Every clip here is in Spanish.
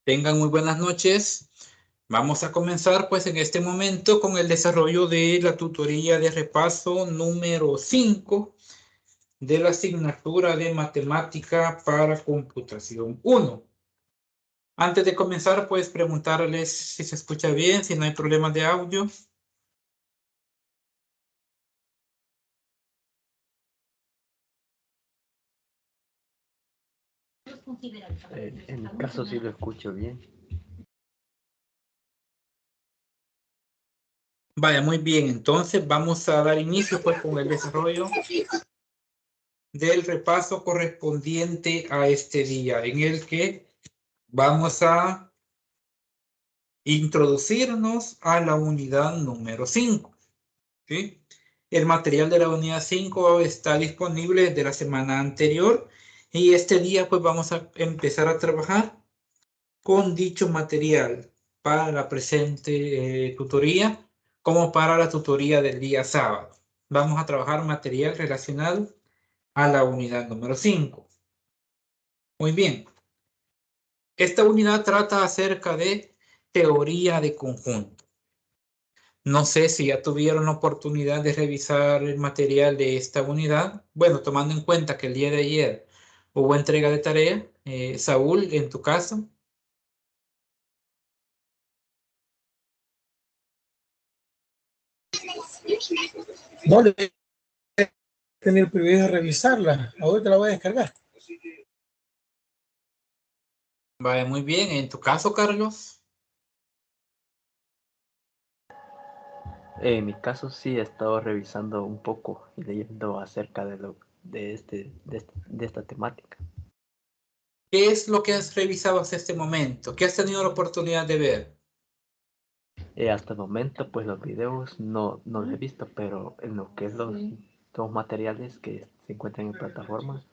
Tengan muy buenas noches. Vamos a comenzar pues en este momento con el desarrollo de la tutoría de repaso número 5 de la asignatura de Matemática para Computación 1. Antes de comenzar, pues preguntarles si se escucha bien, si no hay problemas de audio. En mi caso sí lo escucho bien. Vaya, muy bien. Entonces vamos a dar inicio pues con el desarrollo del repaso correspondiente a este día, en el que vamos a introducirnos a la unidad número 5. ¿Sí? El material de la unidad 5 está disponible desde la semana anterior y este día pues vamos a empezar a trabajar con dicho material para la presente tutoría como para la tutoría del día sábado. Vamos a trabajar material relacionado a la unidad número 5. Muy bien. Esta unidad trata acerca de teoría de conjunto. No sé si ya tuvieron la oportunidad de revisar el material de esta unidad. Bueno, tomando en cuenta que el día de ayer hubo entrega de tarea. Saúl, en tu caso. No, le he tenido el privilegio de revisarla. Ahorita la voy a descargar. Vale, muy bien. En tu caso, Carlos. En mi caso sí he estado revisando un poco y leyendo acerca de esta temática. ¿Qué es lo que has revisado hasta este momento? ¿Qué has tenido la oportunidad de ver? Hasta el momento pues los videos no los he visto, pero en lo que es los materiales que se encuentran en plataformas,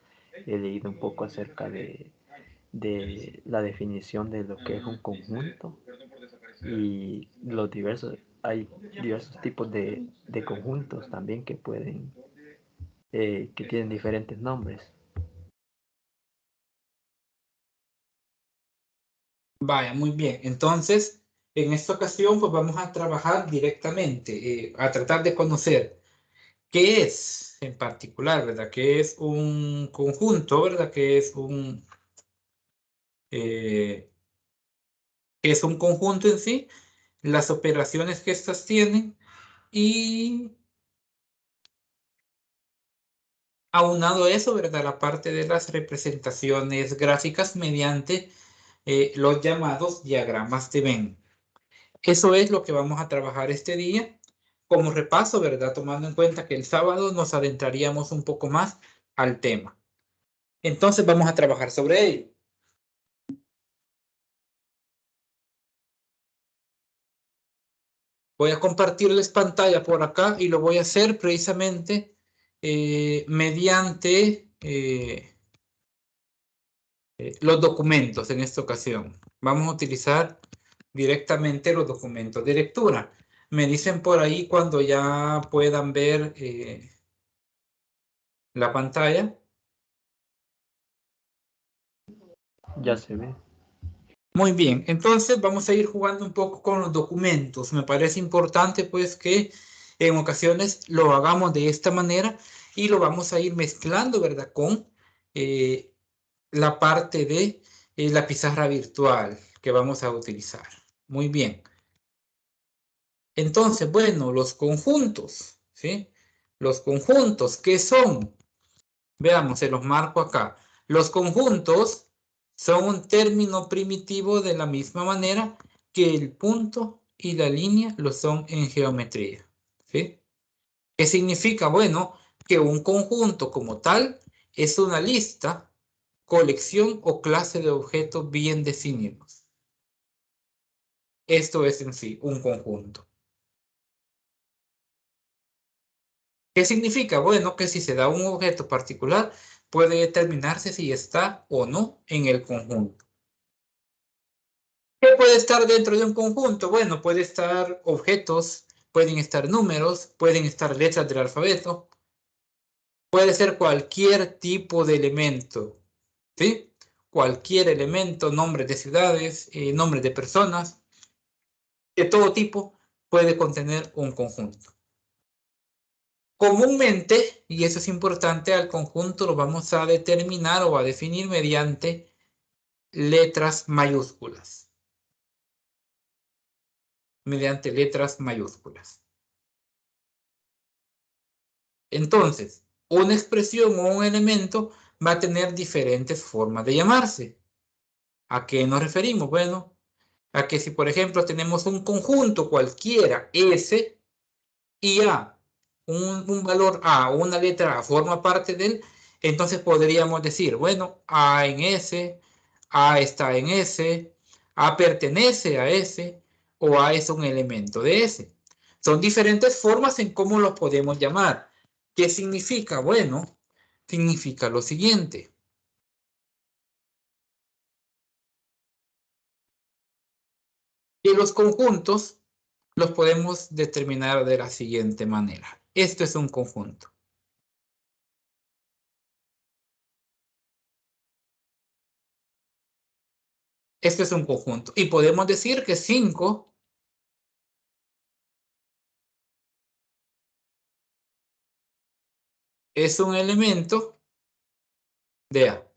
he leído un poco acerca de la definición de lo que es un conjunto y hay diversos tipos de conjuntos también que que tienen diferentes nombres. Vaya, muy bien. Entonces, en esta ocasión, pues vamos a trabajar directamente, a tratar de conocer qué es en particular, ¿verdad? ¿Qué es un conjunto, ¿verdad? Eh, ¿Qué es un conjunto en sí? Las operaciones que éstas tienen y aunado a eso, ¿verdad? La parte de las representaciones gráficas mediante los llamados diagramas de Venn. Eso es lo que vamos a trabajar este día como repaso, ¿verdad? Tomando en cuenta que el sábado nos adentraríamos un poco más al tema. Entonces vamos a trabajar sobre ello. Voy a compartirles pantalla por acá y lo voy a hacer precisamente mediante los documentos en esta ocasión. Vamos a utilizar directamente los documentos de lectura. Me dicen por ahí cuando ya puedan ver la pantalla. Ya se ve. Muy bien, entonces vamos a ir jugando un poco con los documentos. Me parece importante pues que en ocasiones lo hagamos de esta manera y lo vamos a ir mezclando, ¿verdad? Con la parte de la pizarra virtual que vamos a utilizar. Muy bien. Entonces, bueno, los conjuntos, ¿sí? Los conjuntos, ¿qué son? Veamos, se los marco acá. Los conjuntos son un término primitivo de la misma manera que el punto y la línea lo son en geometría, ¿sí? ¿Qué significa? Bueno, que un conjunto como tal es una lista, colección o clase de objetos bien definidos. Esto es en sí un conjunto. ¿Qué significa? Bueno, que si se da un objeto particular, puede determinarse si está o no en el conjunto. ¿Qué puede estar dentro de un conjunto? Bueno, puede estar objetos, pueden estar números, pueden estar letras del alfabeto, puede ser cualquier tipo de elemento, ¿sí? cualquier elemento, nombres de ciudades, nombres de personas, de todo tipo, puede contener un conjunto. Comúnmente, y eso es importante, al conjunto lo vamos a determinar o a definir mediante letras mayúsculas. Mediante letras mayúsculas. Entonces, una expresión o un elemento va a tener diferentes formas de llamarse. ¿A qué nos referimos? Bueno, a que si por ejemplo tenemos un conjunto cualquiera, S y A, un valor A o una letra A forma parte de él, entonces podríamos decir, bueno, A en S, A está en S, A pertenece a S o A es un elemento de S. Son diferentes formas en cómo los podemos llamar. ¿Qué significa? Bueno, significa lo siguiente. Que los conjuntos los podemos determinar de la siguiente manera. Esto es un conjunto. Esto es un conjunto. Y podemos decir que 5 es un elemento de A.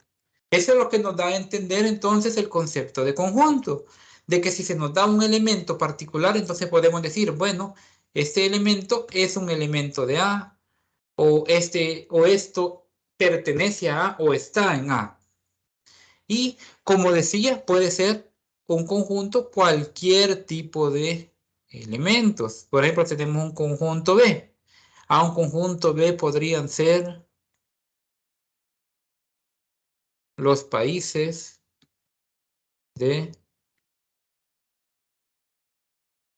Eso es lo que nos da a entender entonces el concepto de conjunto. De que si se nos da un elemento particular, entonces podemos decir, bueno, este elemento es un elemento de A, o esto pertenece a A o está en A. Y como decía, puede ser un conjunto cualquier tipo de elementos. Por ejemplo, tenemos un conjunto B. A un conjunto B podrían ser los países de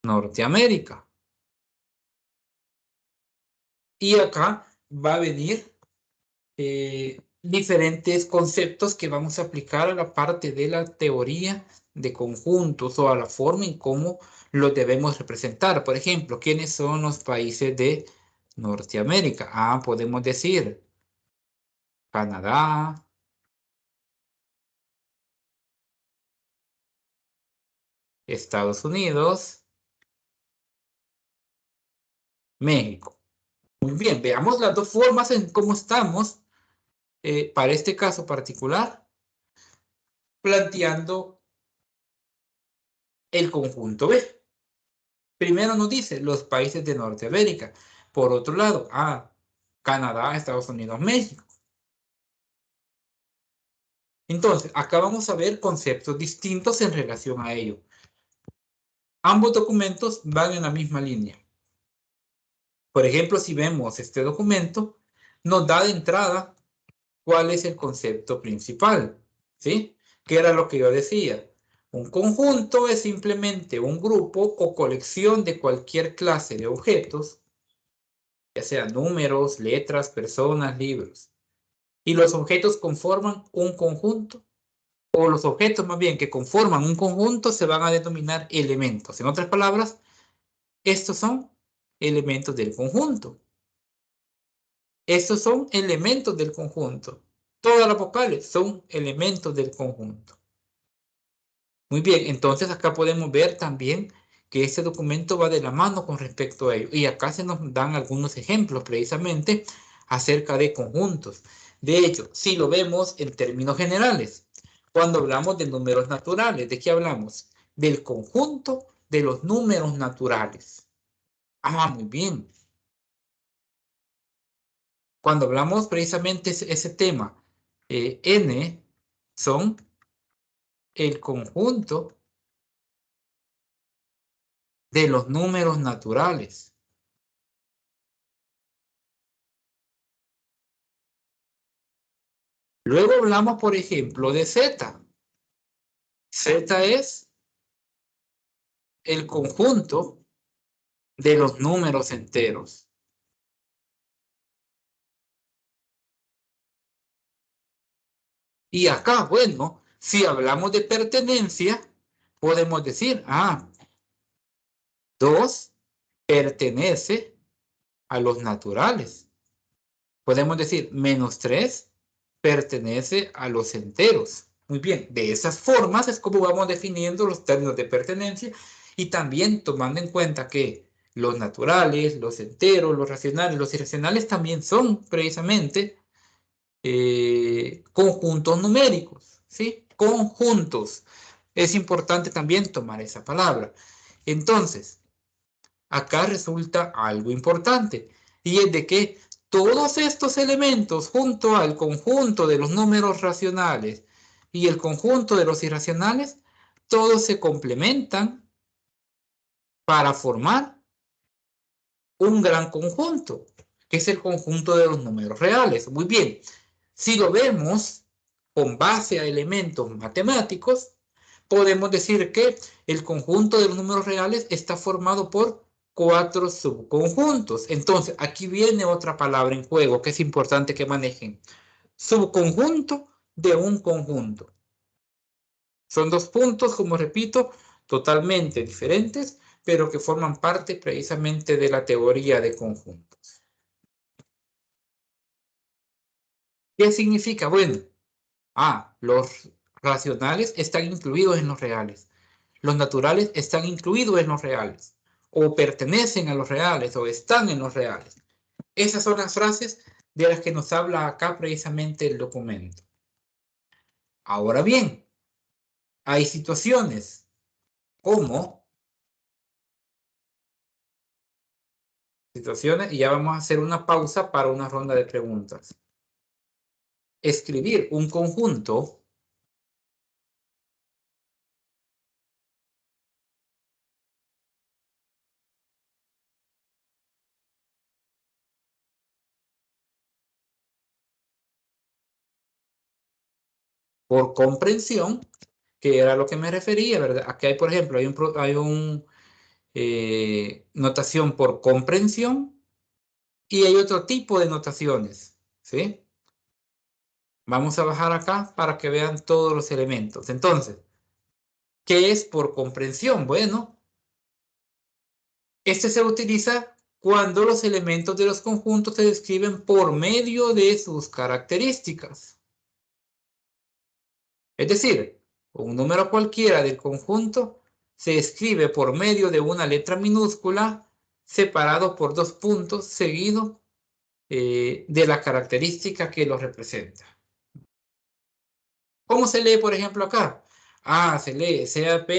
Norteamérica. Y acá va a venir diferentes conceptos que vamos a aplicar a la parte de la teoría de conjuntos o a la forma en cómo los debemos representar. Por ejemplo, ¿quiénes son los países de Norteamérica? Ah, podemos decir Canadá, Estados Unidos, México. Muy bien, veamos las dos formas en cómo estamos para este caso particular, planteando el conjunto B. Primero nos dice los países de Norteamérica. Por otro lado, Canadá, Estados Unidos, México. Entonces, acá vamos a ver conceptos distintos en relación a ello. Ambos documentos van en la misma línea. Por ejemplo, si vemos este documento, nos da de entrada cuál es el concepto principal, ¿sí? Que era lo que yo decía. Un conjunto es simplemente un grupo o colección de cualquier clase de objetos, ya sean números, letras, personas, libros. Y los objetos conforman un conjunto, o los objetos más bien que conforman un conjunto se van a denominar elementos. En otras palabras, estos son elementos del conjunto. Estos son elementos del conjunto. Todas las vocales son elementos del conjunto. Muy bien, entonces acá podemos ver también que este documento va de la mano con respecto a ello. Y acá se nos dan algunos ejemplos precisamente acerca de conjuntos. De hecho, si lo vemos en términos generales, cuando hablamos de números naturales, ¿de qué hablamos? Del conjunto de los números naturales. Muy bien. Cuando hablamos precisamente de ese tema, n son el conjunto de los números naturales. Luego hablamos, por ejemplo, de z. Z es el conjunto de los números enteros. Y acá, bueno, si hablamos de pertenencia, podemos decir, 2 pertenece a los naturales. Podemos decir, -3 pertenece a los enteros. Muy bien, de esas formas es como vamos definiendo los términos de pertenencia y también tomando en cuenta que los naturales, los enteros, los racionales, los irracionales también son precisamente conjuntos numéricos, ¿sí? Conjuntos. Es importante también tomar esa palabra. Entonces, acá resulta algo importante y es de que todos estos elementos junto al conjunto de los números racionales y el conjunto de los irracionales, todos se complementan para formar un gran conjunto, que es el conjunto de los números reales. Muy bien, si lo vemos con base a elementos matemáticos, podemos decir que el conjunto de los números reales está formado por 4 subconjuntos. Entonces, aquí viene otra palabra en juego que es importante que manejen. Subconjunto de un conjunto. Son dos puntos, como repito, totalmente diferentes, pero que forman parte precisamente de la teoría de conjuntos. ¿Qué significa? Bueno, los racionales están incluidos en los reales. Los naturales están incluidos en los reales. O pertenecen a los reales o están en los reales. Esas son las frases de las que nos habla acá precisamente el documento. Ahora bien, hay situaciones como y ya vamos a hacer una pausa para una ronda de preguntas. Escribir un conjunto por comprensión, que era lo que me refería, ¿verdad? Aquí hay, por ejemplo, hay un notación por comprensión y hay otro tipo de notaciones, ¿sí? Vamos a bajar acá para que vean todos los elementos. Entonces, ¿qué es por comprensión? Bueno, este se utiliza cuando los elementos de los conjuntos se describen por medio de sus características. Es decir, un número cualquiera del conjunto se escribe por medio de una letra minúscula separado por 2 puntos seguido de la característica que lo representa. ¿Cómo se lee, por ejemplo, acá? Se lee CAP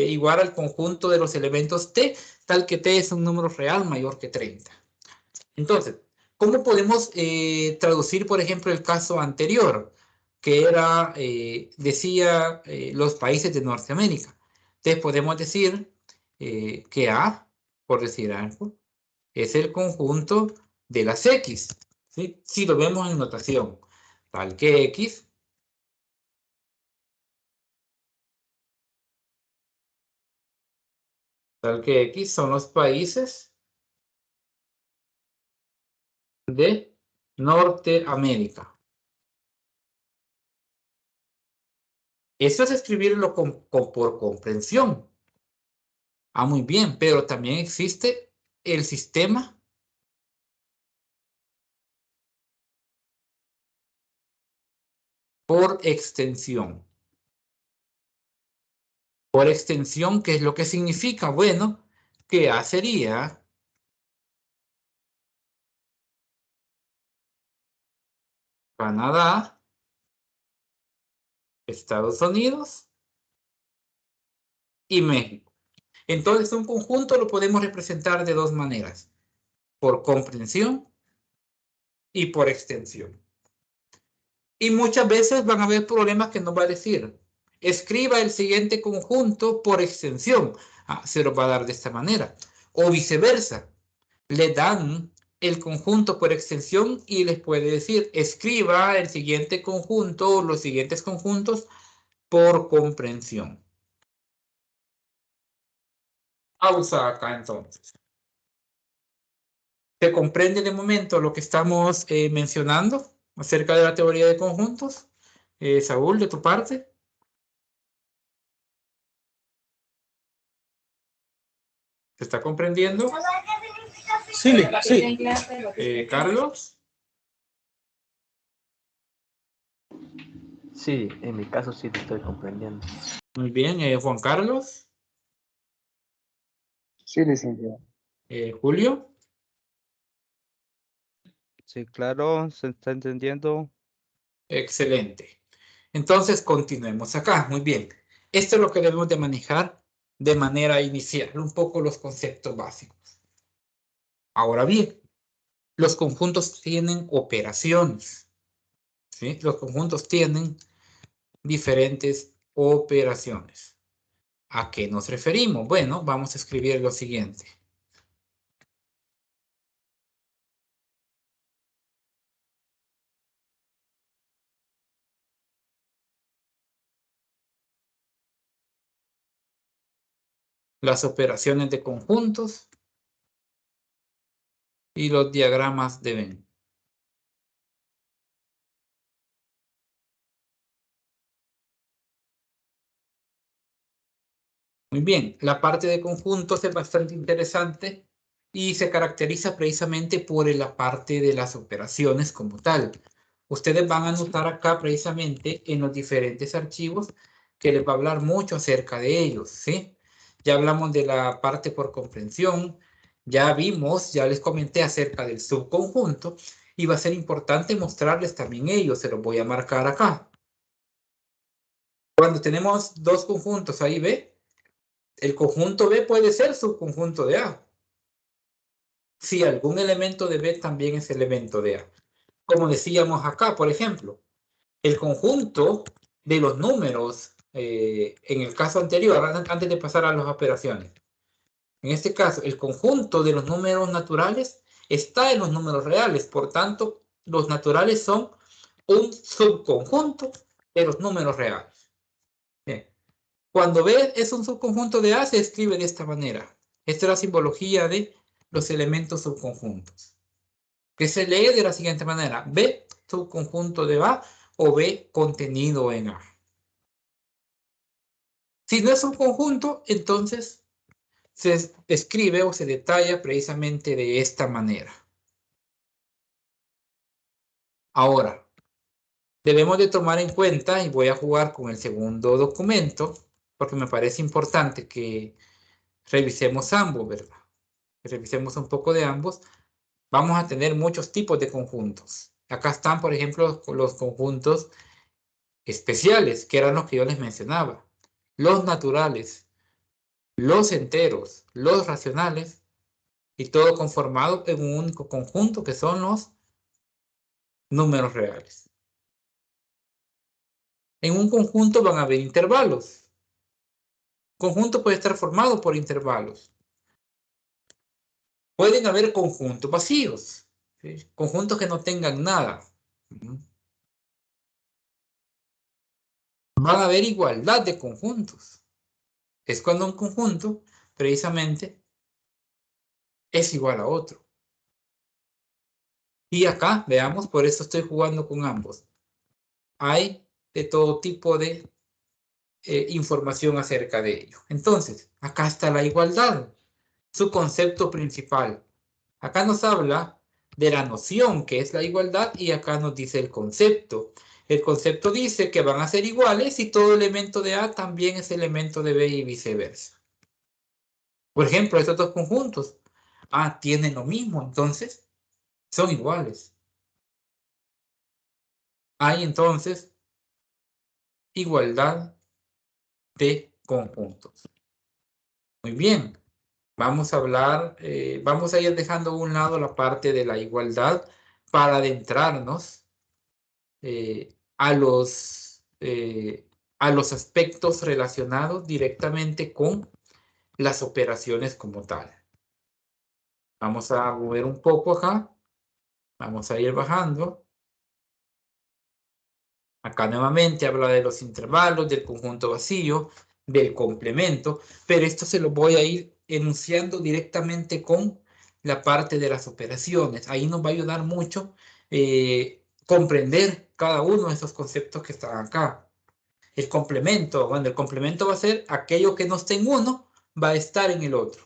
igual al conjunto de los elementos T, tal que T es un número real mayor que 30. Entonces, ¿cómo podemos traducir, por ejemplo, el caso anterior, que era, decía, los países de Norteamérica? Entonces, podemos decir que A, por decir algo, es el conjunto de las X, ¿sí? Si lo vemos en notación, tal que X son los países de Norteamérica. Eso es escribirlo por comprensión. Muy bien, pero también existe el sistema por extensión. Por extensión, ¿qué es lo que significa? Bueno, que A sería Canadá, Estados Unidos y México. Entonces, un conjunto lo podemos representar de dos maneras, por comprensión y por extensión. Y muchas veces van a haber problemas que nos va a decir, escriba el siguiente conjunto por extensión. Se lo va a dar de esta manera. O viceversa, le dan el conjunto por extensión y les puede decir, escriba el siguiente conjunto o los siguientes conjuntos por comprensión. Pausa acá entonces. ¿Se comprende de momento lo que estamos mencionando acerca de la teoría de conjuntos? Saúl, de tu parte. ¿Se está comprendiendo? Sí, sí. Carlos. Sí, en mi caso sí lo estoy comprendiendo. Muy bien, Juan Carlos. Sí, licenciado. Julio. Sí, claro, se está entendiendo. Excelente. Entonces, continuemos acá. Muy bien. Esto es lo que debemos de manejar de manera inicial, un poco los conceptos básicos. Ahora bien, los conjuntos tienen operaciones, ¿sí? Los conjuntos tienen diferentes operaciones. ¿A qué nos referimos? Bueno, vamos a escribir lo siguiente. Las operaciones de conjuntos y los diagramas de Venn. Muy bien, la parte de conjuntos es bastante interesante y se caracteriza precisamente por la parte de las operaciones como tal. Ustedes van a notar acá precisamente en los diferentes archivos que les va a hablar mucho acerca de ellos, ¿sí? Ya hablamos de la parte por comprensión, ya vimos, ya les comenté acerca del subconjunto y va a ser importante mostrarles también ellos, se los voy a marcar acá. Cuando tenemos dos conjuntos ahí, ¿ve? El conjunto B puede ser subconjunto de A. Si algún elemento de B también es elemento de A. Como decíamos acá, por ejemplo, el conjunto de los números, en el caso anterior, antes de pasar a las operaciones. En este caso, el conjunto de los números naturales está en los números reales. Por tanto, los naturales son un subconjunto de los números reales. Bien. Cuando B es un subconjunto de A, se escribe de esta manera. Esta es la simbología de los elementos subconjuntos. Que se lee de la siguiente manera. B, subconjunto de A, o B, contenido en A. Si no es un conjunto, entonces se escribe o se detalla precisamente de esta manera. Ahora, debemos de tomar en cuenta, y voy a jugar con el segundo documento, porque me parece importante que revisemos ambos, ¿verdad? Revisemos un poco de ambos. Vamos a tener muchos tipos de conjuntos. Acá están, por ejemplo, los conjuntos especiales, que eran los que yo les mencionaba. Los naturales, los enteros, los racionales, y todo conformado en un único conjunto que son los números reales. En un conjunto van a haber intervalos. Conjunto puede estar formado por intervalos. Pueden haber conjuntos vacíos, ¿sí? Conjuntos que no tengan nada. Van a haber igualdad de conjuntos. Es cuando un conjunto, precisamente, es igual a otro. Y acá, veamos, por eso estoy jugando con ambos. Hay de todo tipo de información acerca de ello. Entonces, acá está la igualdad, su concepto principal. Acá nos habla de la noción que es la igualdad y acá nos dice el concepto. El concepto dice que van a ser iguales si todo elemento de A también es elemento de B y viceversa. Por ejemplo, estos dos conjuntos A tienen lo mismo, entonces son iguales. Hay entonces igualdad de conjuntos. Muy bien. Vamos a hablar, vamos a ir dejando a un lado la parte de la igualdad para adentrarnos a los aspectos relacionados directamente con las operaciones como tal. Vamos a mover un poco acá. Vamos a ir bajando. Acá nuevamente habla de los intervalos, del conjunto vacío, del complemento, pero esto se lo voy a ir enunciando directamente con la parte de las operaciones. Ahí nos va a ayudar mucho comprender cada uno de esos conceptos que están acá. El complemento, bueno, el complemento va a ser aquello que no esté en uno, va a estar en el otro.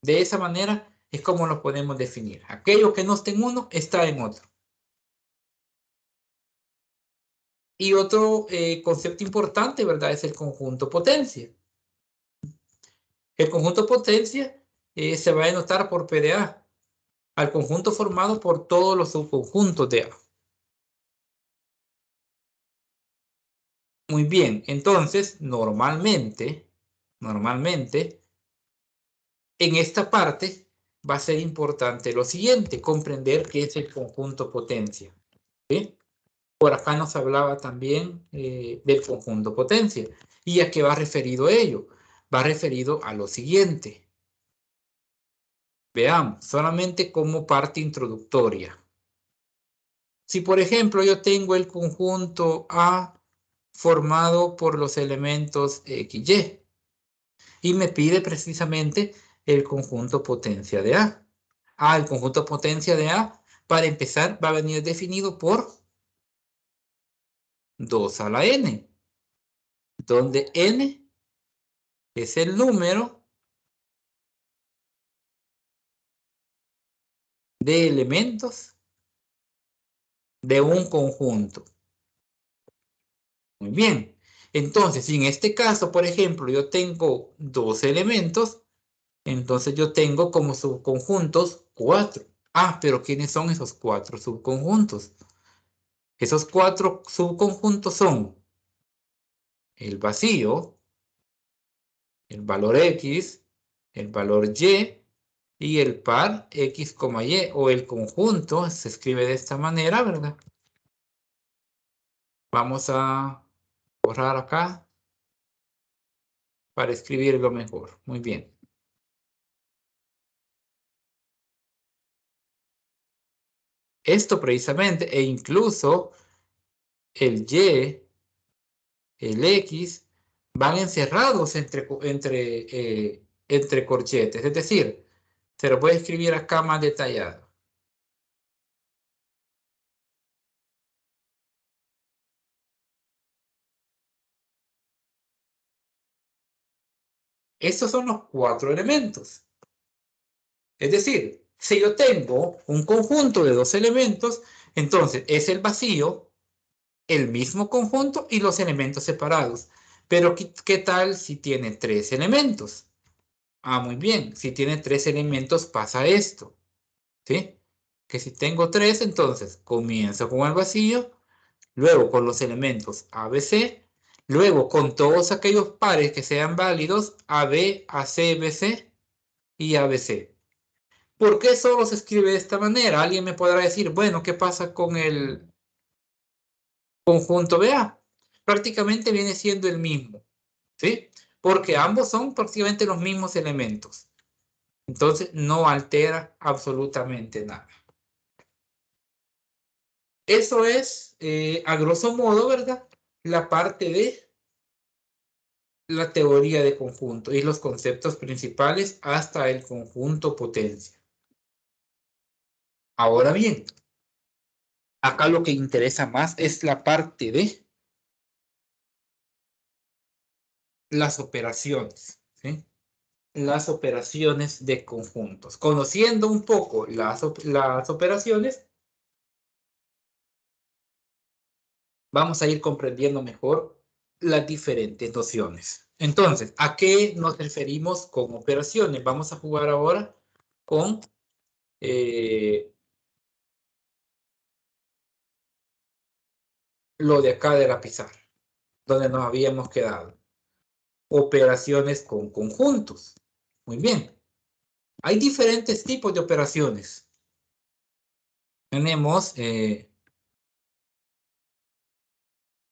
De esa manera es como lo podemos definir. Aquello que no esté en uno, está en otro. Y otro concepto importante, ¿verdad? Es el conjunto potencia. El conjunto potencia se va a denotar por P de A, al conjunto formado por todos los subconjuntos de A. Muy bien, entonces, normalmente, en esta parte va a ser importante lo siguiente, comprender qué es el conjunto potencia. ¿Sí? Por acá nos hablaba también del conjunto potencia. ¿Y a qué va referido ello? Va referido a lo siguiente. Veamos, solamente como parte introductoria. Si, por ejemplo, yo tengo el conjunto A formado por los elementos X, y me pide precisamente el conjunto potencia de A. El conjunto potencia de A, para empezar, va a venir definido por 2 a la n, donde n es el número de elementos de un conjunto. Muy bien. Entonces, si en este caso, por ejemplo, yo tengo 2 elementos, entonces yo tengo como subconjuntos 4. Pero ¿quiénes son esos 4 subconjuntos? Esos 4 subconjuntos son el vacío, el valor X, el valor y el par X, Y, o el conjunto, se escribe de esta manera, ¿verdad? Vamos a borrar acá para escribirlo mejor. Muy bien. Esto precisamente, e incluso el Y, el X, van encerrados entre corchetes. Es decir, se lo voy a escribir acá más detallado. Estos son los 4 elementos. Es decir, si yo tengo un conjunto de 2 elementos, entonces es el vacío, el mismo conjunto y los elementos separados. Pero ¿qué tal si tiene 3 elementos? Muy bien, si tiene 3 elementos pasa esto, ¿sí? Que si tengo 3, entonces comienzo con el vacío, luego con los elementos A, B, C, luego con todos aquellos pares que sean válidos, AB, AC, BC y ABC. ¿Por qué solo se escribe de esta manera? Alguien me podrá decir, bueno, ¿qué pasa con el conjunto BA? Prácticamente viene siendo el mismo, ¿sí? Porque ambos son prácticamente los mismos elementos. Entonces, no altera absolutamente nada. Eso es, a grosso modo, ¿verdad? La parte de la teoría de conjunto y los conceptos principales hasta el conjunto potencia. Ahora bien, acá lo que interesa más es la parte de las operaciones, ¿sí? Las operaciones de conjuntos. Conociendo un poco las operaciones, vamos a ir comprendiendo mejor las diferentes nociones. Entonces, ¿a qué nos referimos con operaciones? Vamos a jugar ahora con lo de acá de la pizarra, donde nos habíamos quedado. Operaciones con conjuntos. Muy bien. Hay diferentes tipos de operaciones. Tenemos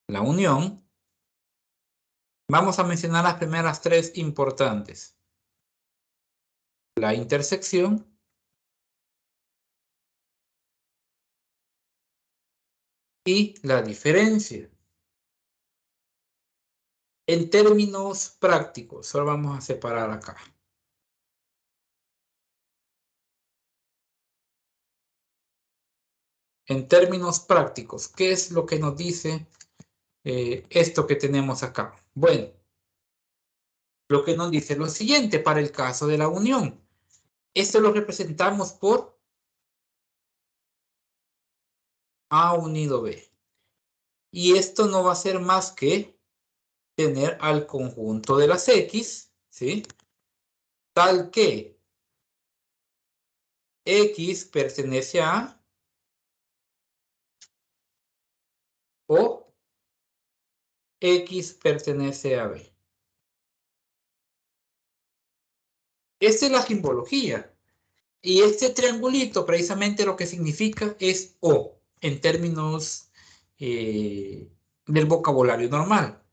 la unión. Vamos a mencionar las primeras 3 importantes. La intersección y la diferencia. En términos prácticos, solo vamos a separar acá. En términos prácticos, ¿qué es lo que nos dice esto que tenemos acá? Bueno, lo que nos dice lo siguiente para el caso de la unión. Esto lo representamos por A unido B. Y esto no va a ser más que tener al conjunto de las X, ¿sí? Tal que X pertenece a A o X pertenece a B. Esta es la simbología. Y este triangulito precisamente lo que significa es O, en términos del vocabulario normal.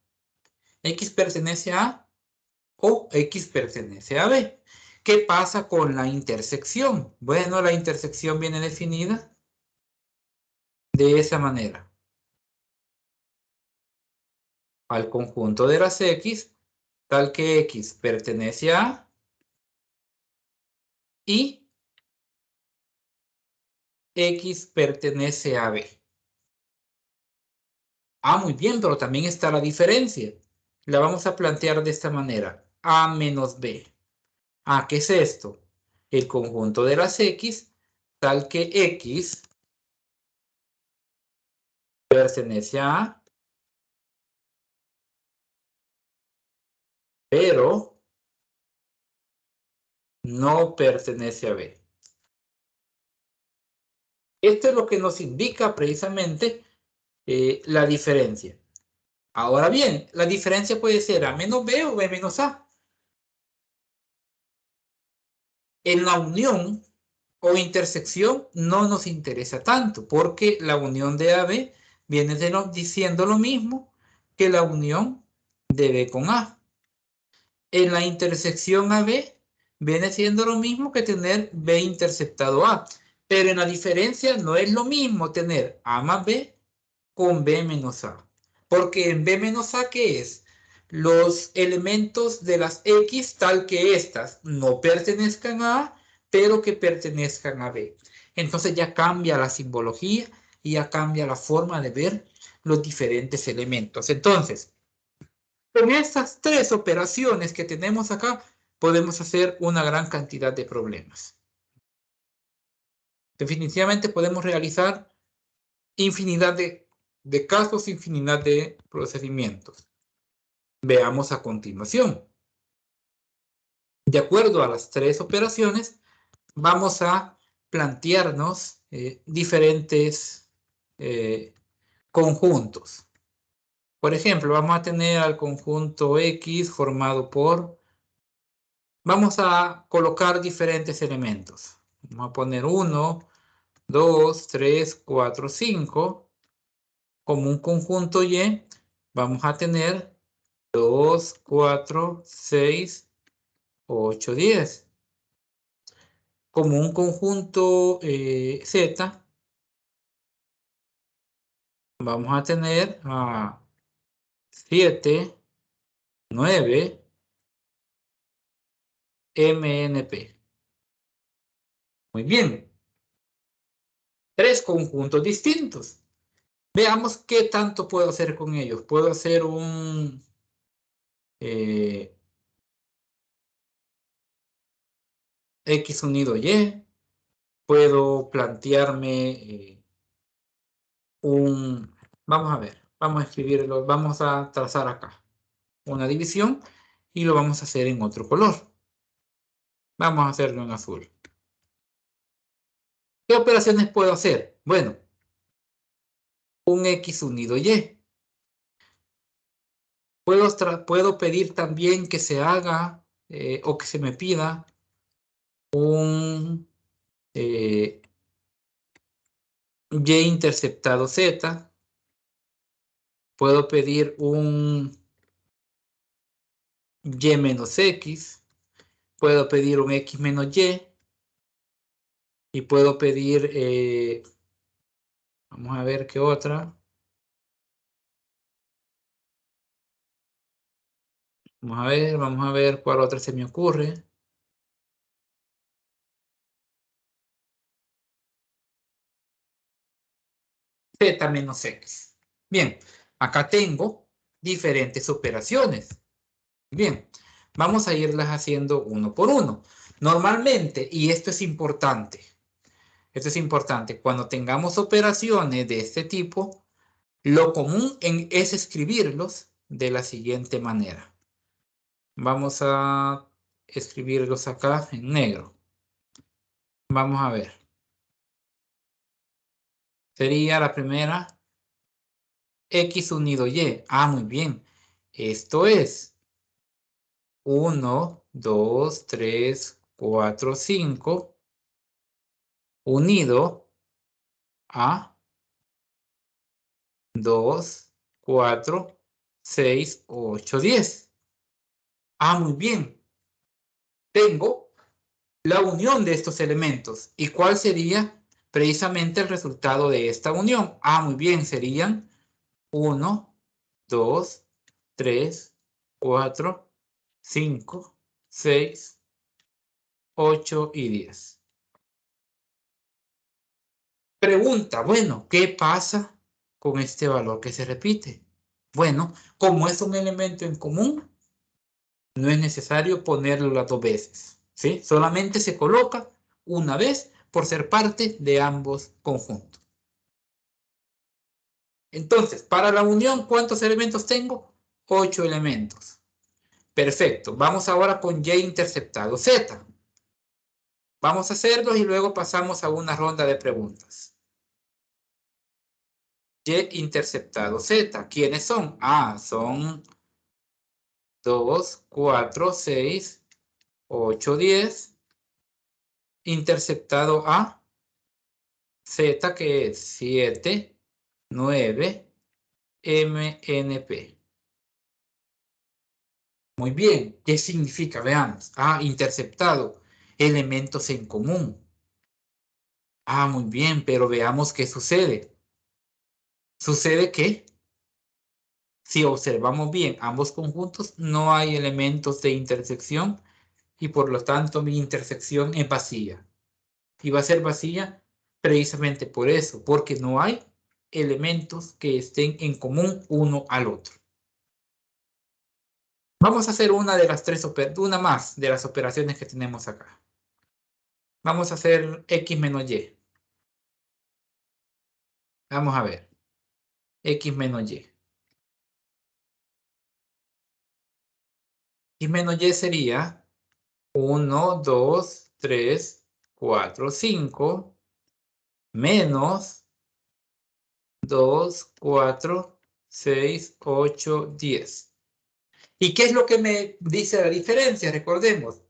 X pertenece a A o X pertenece a B. ¿Qué pasa con la intersección? Bueno, la intersección viene definida de esa manera. Al conjunto de las X, tal que X pertenece a A y X pertenece a B. Ah, muy bien, pero también está la diferencia. La vamos a plantear de esta manera. A menos B. Ah, ¿qué es esto? El conjunto de las X, tal que X pertenece a A, pero no pertenece a B. Esto es lo que nos indica precisamente la diferencia. Ahora bien, la diferencia puede ser A menos B o B menos A. En la unión o intersección no nos interesa tanto, porque la unión de AB viene diciendo lo mismo que la unión de B con A. En la intersección AB viene siendo lo mismo que tener B interceptado A, pero en la diferencia no es lo mismo tener A más B con B menos A, porque en B menos A, ¿qué es? Los elementos de las X tal que estas no pertenezcan a A, pero que pertenezcan a B. Entonces ya cambia la simbología y ya cambia la forma de ver los diferentes elementos. Entonces, con estas tres operaciones que tenemos acá, podemos hacer una gran cantidad de problemas. Definitivamente podemos realizar infinidad de casos, infinidad de procedimientos. Veamos a continuación. De acuerdo a las tres operaciones, vamos a plantearnos diferentes conjuntos. Por ejemplo, vamos a tener al conjunto X formado por... Vamos a colocar diferentes elementos. Vamos a poner 1, 2, 3, 4, 5. Como un conjunto Y, vamos a tener 2, 4, 6, 8, 10. Como un conjunto Z, vamos a tener a 7, 9, MNP. Muy bien. Tres conjuntos distintos. Veamos qué tanto puedo hacer con ellos. Puedo hacer un... X unido Y. Puedo plantearme un... Vamos a ver. Vamos a escribirlo. Vamos a trazar acá una división y lo vamos a hacer en otro color. Vamos a hacerlo en azul. ¿Qué operaciones puedo hacer? Bueno, un X unido Y. Puedo pedir también que se haga o que se me pida un Y interceptado Z. Puedo pedir un Y menos X. Puedo pedir un X menos Y. Y puedo pedir, vamos a ver qué otra. Vamos a ver cuál otra se me ocurre. Z menos X. Bien, acá tengo diferentes operaciones. Bien, vamos a irlas haciendo uno por uno. Normalmente, y esto es importante, cuando tengamos operaciones de este tipo, Lo común es escribirlos de la siguiente manera. Vamos a escribirlos acá en negro. Vamos a ver. Sería la primera X unido Y. Ah, muy bien. Esto es 1, 2, 3, 4, 5 unido a 2, 4, 6, 8, 10. Ah, muy bien. Tengo la unión de estos elementos. ¿Y cuál sería precisamente el resultado de esta unión? Ah, muy bien. Serían 1, 2, 3, 4, 5, 6, 8 y 10. Pregunta, bueno, ¿qué pasa con este valor que se repite? Bueno, como es un elemento en común, no es necesario ponerlo las dos veces, ¿sí? Solamente se coloca una vez por ser parte de ambos conjuntos. Entonces, para la unión, ¿cuántos elementos tengo? 8 elementos. Perfecto. Vamos ahora con Y interceptado Z. Vamos a hacerlos y luego pasamos a una ronda de preguntas. Y interceptado Z. ¿Quiénes son? Ah, son 2, 4, 6, 8, 10. Interceptado a Z, que es 7, 9, MNP. Muy bien. ¿Qué significa? Veamos. Ah, interceptado. Elementos en común. Ah, muy bien, pero veamos qué sucede. Sucede que si observamos bien ambos conjuntos, no hay elementos de intersección y por lo tanto mi intersección es vacía. Y va a ser vacía precisamente por eso, porque no hay elementos que estén en común uno al otro. Vamos a hacer una más de las operaciones que tenemos acá. Vamos a hacer X menos Y. Vamos a ver. X menos Y. X menos Y sería 1, 2, 3, 4, 5 menos 2, 4, 6, 8, 10. ¿Y qué es lo que me dice la diferencia? Recordemos,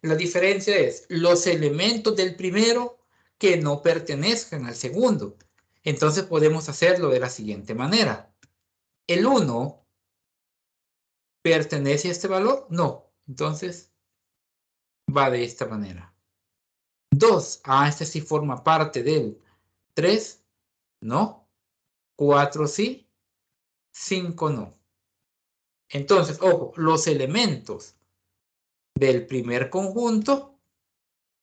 la diferencia es los elementos del primero que no pertenezcan al segundo. Entonces podemos hacerlo de la siguiente manera. ¿El 1 pertenece a este valor? No. Entonces va de esta manera. 2, este sí forma parte del 3, no. 4 sí, 5 no. Entonces, ojo, los elementos del primer conjunto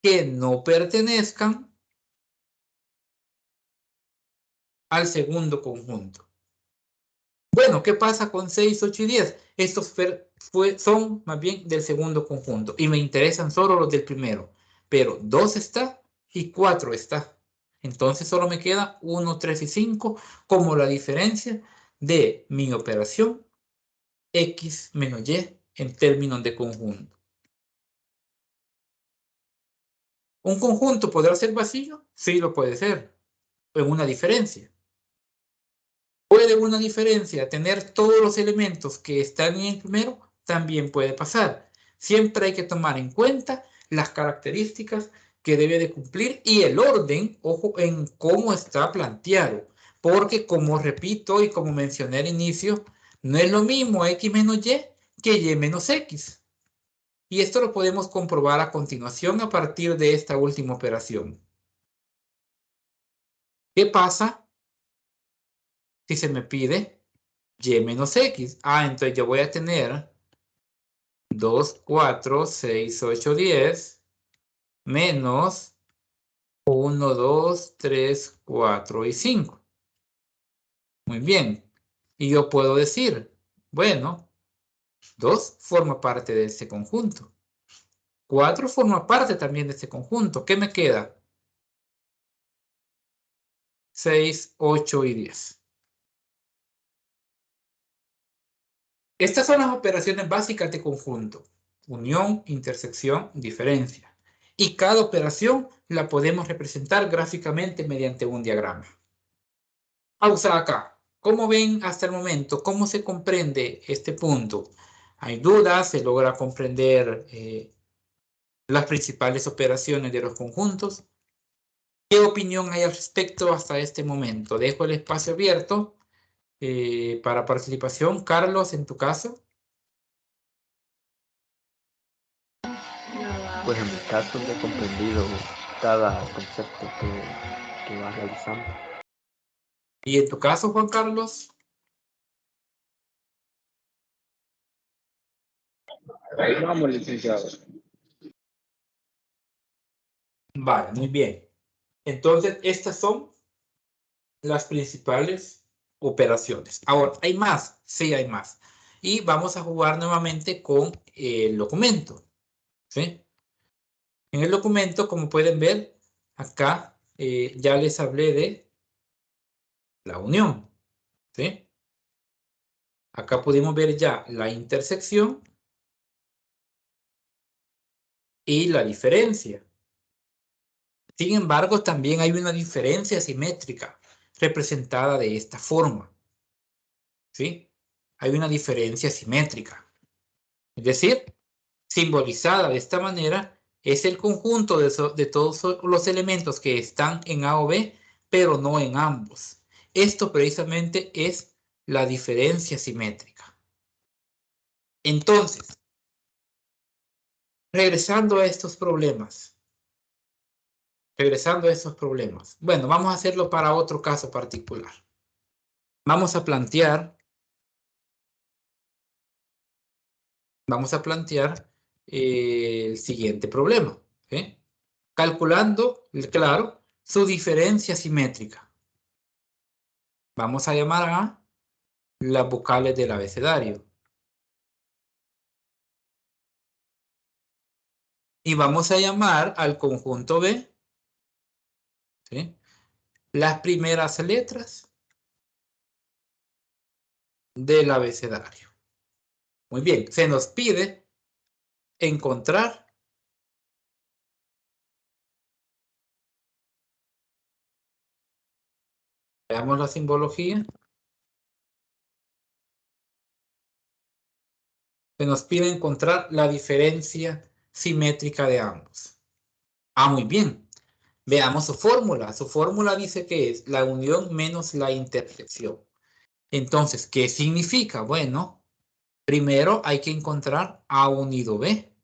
que no pertenezcan al segundo conjunto. Bueno, ¿qué pasa con 6, 8 y 10? Estos son más bien del segundo conjunto y me interesan solo los del primero. Pero 2 está y 4 está. Entonces solo me queda 1, 3 y 5 como la diferencia de mi operación X menos Y en términos de conjunto. ¿Un conjunto podrá ser vacío? Sí, lo puede ser. En una diferencia. ¿Puede una diferencia tener todos los elementos que están en el primero? También puede pasar. Siempre hay que tomar en cuenta las características que debe de cumplir y el orden, ojo, en cómo está planteado. Porque como repito y como mencioné al inicio, no es lo mismo X menos Y que Y menos X. Y esto lo podemos comprobar a continuación a partir de esta última operación. ¿Qué pasa si se me pide Y menos X? Entonces yo voy a tener 2, 4, 6, 8, 10 menos 1, 2, 3, 4 y 5. Muy bien. Y yo puedo decir, bueno, 2 forma parte de este conjunto. 4 forma parte también de este conjunto. ¿Qué me queda? 6, 8 y 10. Estas son las operaciones básicas de conjunto. Unión, intersección, diferencia. Y cada operación la podemos representar gráficamente mediante un diagrama. Pausa acá. ¿Cómo ven hasta el momento? ¿Cómo se comprende este punto? ¿Hay dudas? ¿Se logra comprender las principales operaciones de los conjuntos? ¿Qué opinión hay al respecto hasta este momento? Dejo el espacio abierto para participación. Carlos, en tu caso. Pues en mi caso he comprendido cada concepto que vas realizando. ¿Y en tu caso, Juan Carlos? Vamos, licenciado. Vale, muy bien. Entonces, estas son las principales operaciones. Ahora, ¿hay más? Sí, hay más. Y vamos a jugar nuevamente con el documento. ¿Sí? En el documento, como pueden ver, acá ya les hablé de la unión. ¿Sí? Acá pudimos ver ya la intersección y la diferencia. Sin embargo, también hay una diferencia simétrica representada de esta forma. ¿Sí? Hay una diferencia simétrica. Es decir, simbolizada de esta manera, es el conjunto de todos los elementos que están en A o B, pero no en ambos. Esto precisamente es la diferencia simétrica. Entonces, regresando a estos problemas. Bueno, vamos a hacerlo para otro caso particular. Vamos a plantear el siguiente problema. ¿Sí? Calculando, claro, su diferencia simétrica. Vamos a llamar a las vocales del abecedario. Y vamos a llamar al conjunto B, ¿sí?, las primeras letras del abecedario. Muy bien, se nos pide encontrar veamos la simbología. Se nos pide encontrar la diferencia simétrica de ambos. Muy bien. Veamos su fórmula. Su fórmula dice que es la unión menos la intersección. Entonces, ¿qué significa? Bueno, primero hay que encontrar A unido B.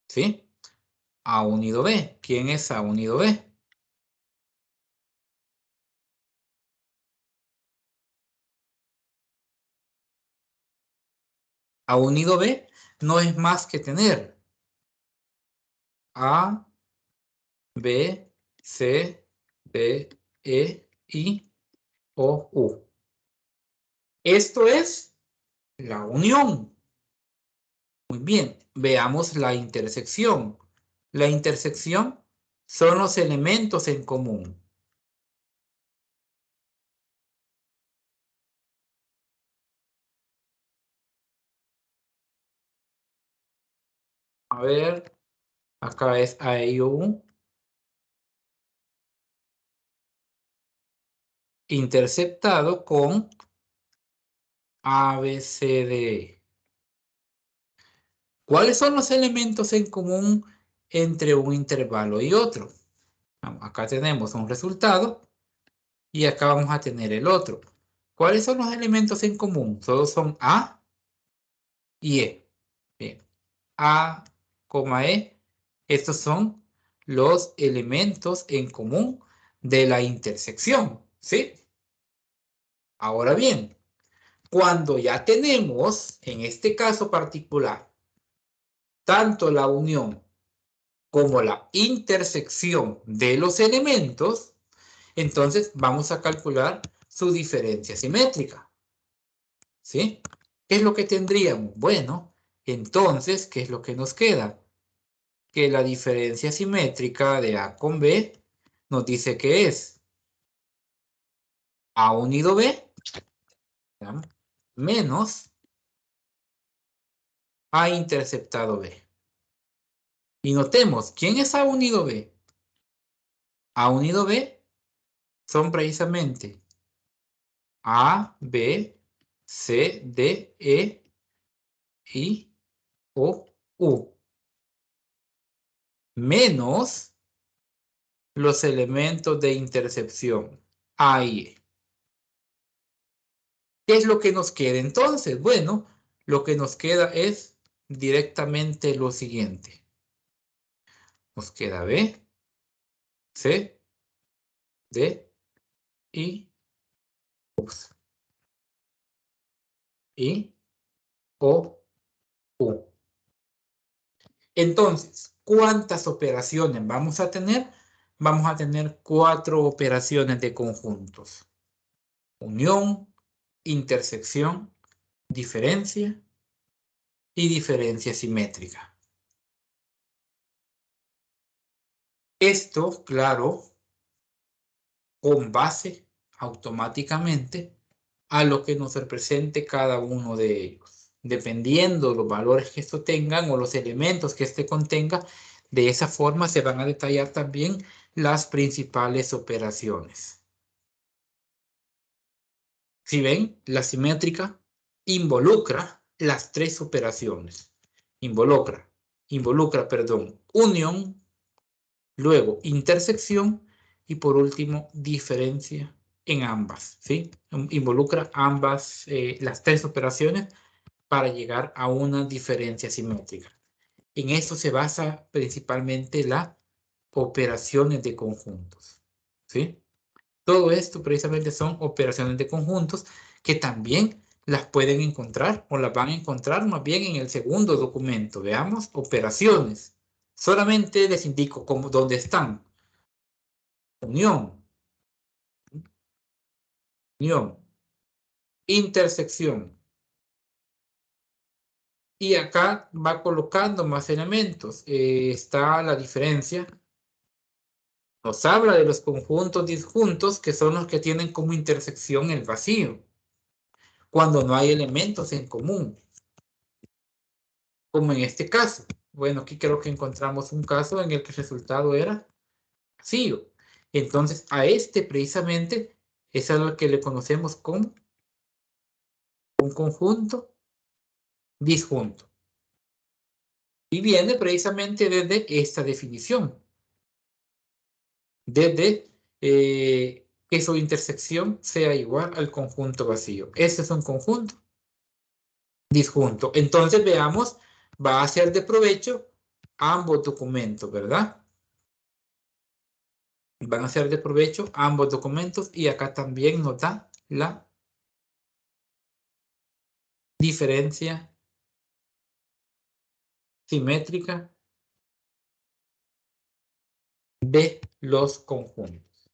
¿Sí? A unido B. ¿Quién es A unido B? A unido B no es más que tener A, B, C, D, E, I, O, U. Esto es la unión. Muy bien, veamos la intersección. La intersección son los elementos en común. A ver, acá es A, E, I, O, U. Interceptado con A, B, C, D, E. ¿Cuáles son los elementos en común entre un intervalo y otro? Acá tenemos un resultado y acá vamos a tener el otro. ¿Cuáles son los elementos en común? Todos son A y E. Bien. A, E. Estos son los elementos en común de la intersección. ¿Sí? Ahora bien, cuando ya tenemos, en este caso particular, tanto la unión como la intersección de los elementos, entonces vamos a calcular su diferencia simétrica. ¿Sí? ¿Qué es lo que tendríamos? Bueno, entonces, ¿qué es lo que nos queda? Que la diferencia simétrica de A con B nos dice que es A unido B, ¿sí?, menos A interceptado B. Y notemos, ¿quién es A unido B? A unido B son precisamente A, B, C, D, E, I, O, U. Menos los elementos de intercepción A y E. ¿Qué es lo que nos queda entonces? Bueno, lo que nos queda es directamente lo siguiente. Nos queda B, C, D, I, O, U. Entonces, ¿cuántas operaciones vamos a tener? Vamos a tener 4 operaciones de conjuntos. Unión, intersección, diferencia y diferencia simétrica. Esto, claro, con base automáticamente a lo que nos represente cada uno de ellos. Dependiendo de los valores que esto tengan o los elementos que este contenga, de esa forma se van a detallar también las principales operaciones. Si ven, la simétrica involucra las 3 operaciones. Involucra, unión, luego intersección y por último diferencia en ambas, ¿sí? Involucra ambas, las 3 operaciones para llegar a una diferencia simétrica. En esto se basa principalmente las operaciones de conjuntos, ¿sí? Todo esto precisamente son operaciones de conjuntos que también las pueden encontrar o las van a encontrar más bien en el segundo documento. Veamos, operaciones. Solamente les indico cómo, dónde están. Unión, intersección. Y acá va colocando más elementos. Está la diferencia. Nos habla de los conjuntos disjuntos, que son los que tienen como intersección el vacío, cuando no hay elementos en común, como en este caso. Bueno, aquí creo que encontramos un caso en el que el resultado era vacío. Entonces, a este precisamente es a lo que le conocemos como un conjunto disjunto. Y viene precisamente desde esta definición. Desde que su intersección sea igual al conjunto vacío. Este es un conjunto disjunto. Entonces, veamos, va a ser de provecho ambos documentos, ¿verdad? Van a ser de provecho ambos documentos y acá también nos da la diferencia simétrica de los conjuntos.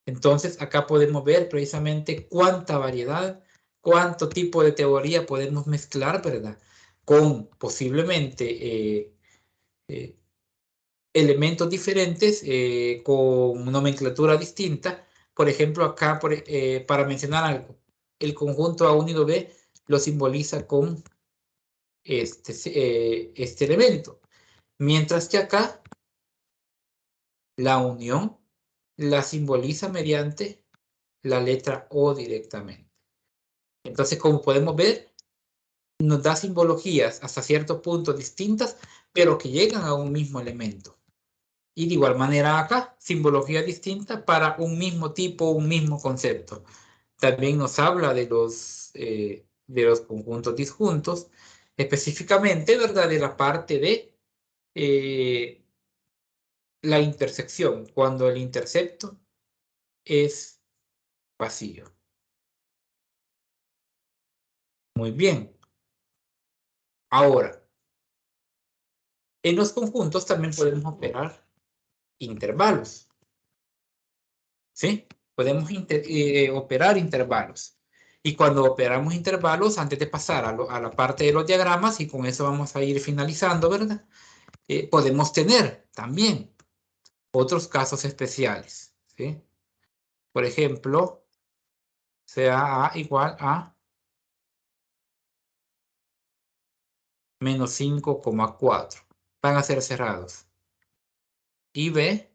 Entonces, acá podemos ver precisamente cuánta variedad, cuánto tipo de teoría podemos mezclar, ¿verdad? Con posiblemente elementos diferentes, con nomenclatura distinta. Por ejemplo, acá, para mencionar algo, el conjunto A unido B lo simboliza con este elemento. Mientras que acá, la unión la simboliza mediante la letra O directamente. Entonces, como podemos ver, nos da simbologías hasta cierto punto distintas, pero que llegan a un mismo elemento. Y de igual manera acá, simbología distinta para un mismo tipo, un mismo concepto. También nos habla de los conjuntos disjuntos, específicamente, ¿verdad? De la parte de la intersección, cuando el intercepto es vacío. Muy bien. Ahora, en los conjuntos también podemos operar intervalos. ¿Sí? Podemos operar intervalos. Y cuando operamos intervalos, antes de pasar a la parte de los diagramas, y con eso vamos a ir finalizando, ¿verdad? Podemos tener también otros casos especiales, ¿sí? Por ejemplo, sea A igual a menos 5,4. Van a ser cerrados. Y B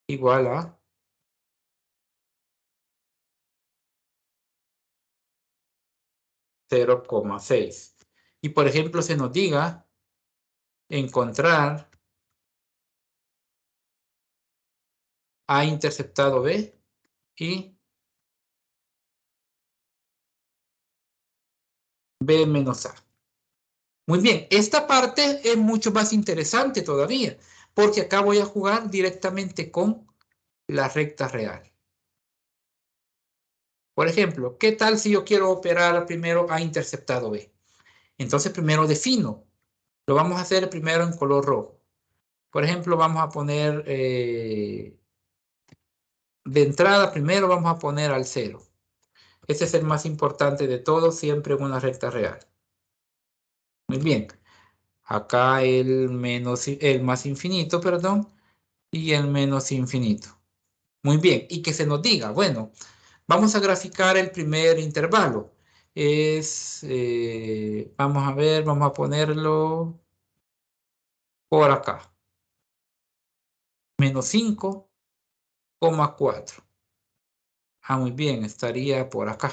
igual a 0,6. Y por ejemplo, se nos diga encontrar A interceptado B y B menos A. Muy bien, esta parte es mucho más interesante todavía, porque acá voy a jugar directamente con la recta real. Por ejemplo, ¿qué tal si yo quiero operar primero A interceptado B? Entonces primero defino. Lo vamos a hacer primero en color rojo. Por ejemplo, vamos a poner, de entrada primero vamos a poner al 0. Este es el más importante de todos, siempre en una recta real. Muy bien. Acá el más infinito, perdón, y el menos infinito. Muy bien. Y que se nos diga, bueno, vamos a graficar el primer intervalo. Vamos a ver, vamos a ponerlo por acá. Menos 5,4. Muy bien, estaría por acá.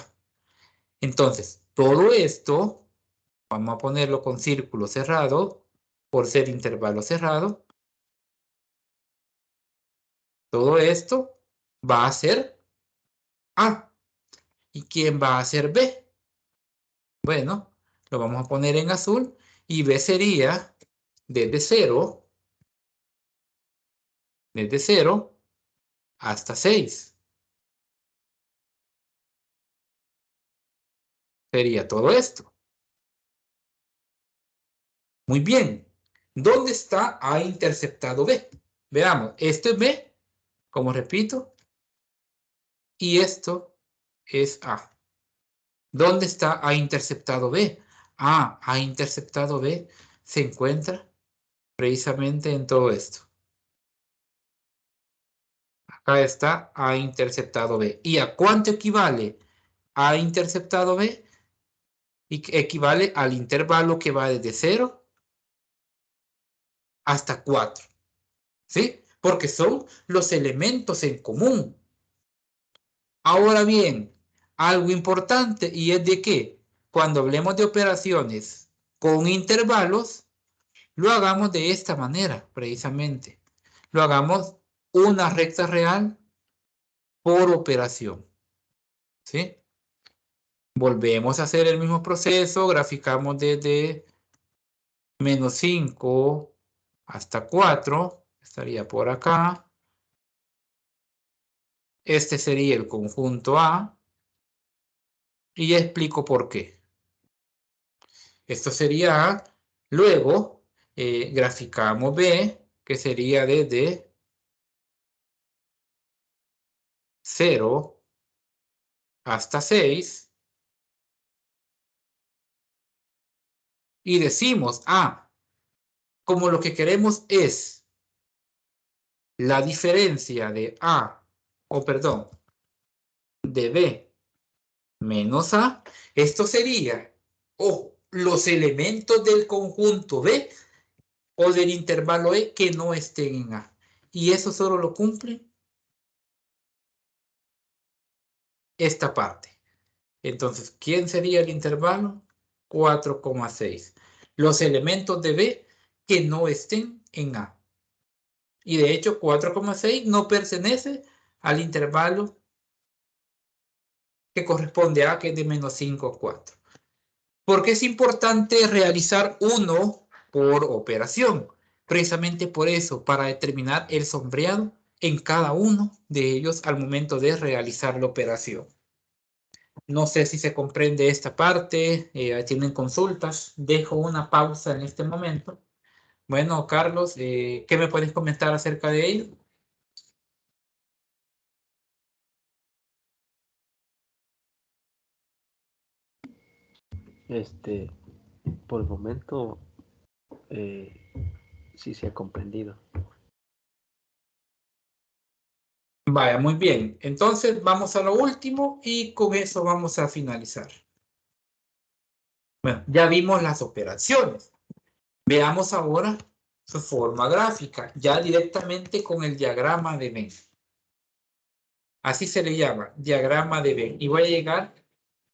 Entonces, todo esto, vamos a ponerlo con círculo cerrado, por ser intervalo cerrado. Todo esto va a ser A. ¿Y quién va a ser B? Bueno, lo vamos a poner en azul y B sería desde 0 hasta 6. Sería todo esto. Muy bien. ¿Dónde está A interceptado B? Veamos, esto es B, como repito, y esto es A. ¿Dónde está A interceptado B? A interceptado B se encuentra precisamente en todo esto. Acá está A interceptado B. ¿Y a cuánto equivale A interceptado B? Y equivale al intervalo que va desde 0 hasta 4. ¿Sí? Porque son los elementos en común. Ahora bien, algo importante y es de que cuando hablemos de operaciones con intervalos, lo hagamos de esta manera, precisamente. Lo hagamos una recta real por operación. ¿Sí? Volvemos a hacer el mismo proceso, graficamos desde menos 5 hasta 4, estaría por acá. Este sería el conjunto A y ya explico por qué. Esto sería A. Luego graficamos B, que sería desde 0 hasta 6. Y decimos, como lo que queremos es la diferencia de A, perdón, de B menos A, esto sería los elementos del conjunto B o del intervalo E que no estén en A. Y eso solo lo cumple esta parte. Entonces, ¿quién sería el intervalo? 4,6. Los elementos de B que no estén en A. Y de hecho, 4,6 no pertenece al intervalo que corresponde a A, que es de menos 5,4. ¿Por qué es importante realizar uno por operación? Precisamente por eso, para determinar el sombreado en cada uno de ellos al momento de realizar la operación. No sé si se comprende esta parte, tienen consultas, dejo una pausa en este momento. Bueno, Carlos, ¿qué me puedes comentar acerca de ello? Por el momento, sí se ha comprendido. Vaya, muy bien. Entonces vamos a lo último y con eso vamos a finalizar. Bueno, ya vimos las operaciones. Veamos ahora su forma gráfica, ya directamente con el diagrama de Venn. Así se le llama, diagrama de Venn. Y voy a llegar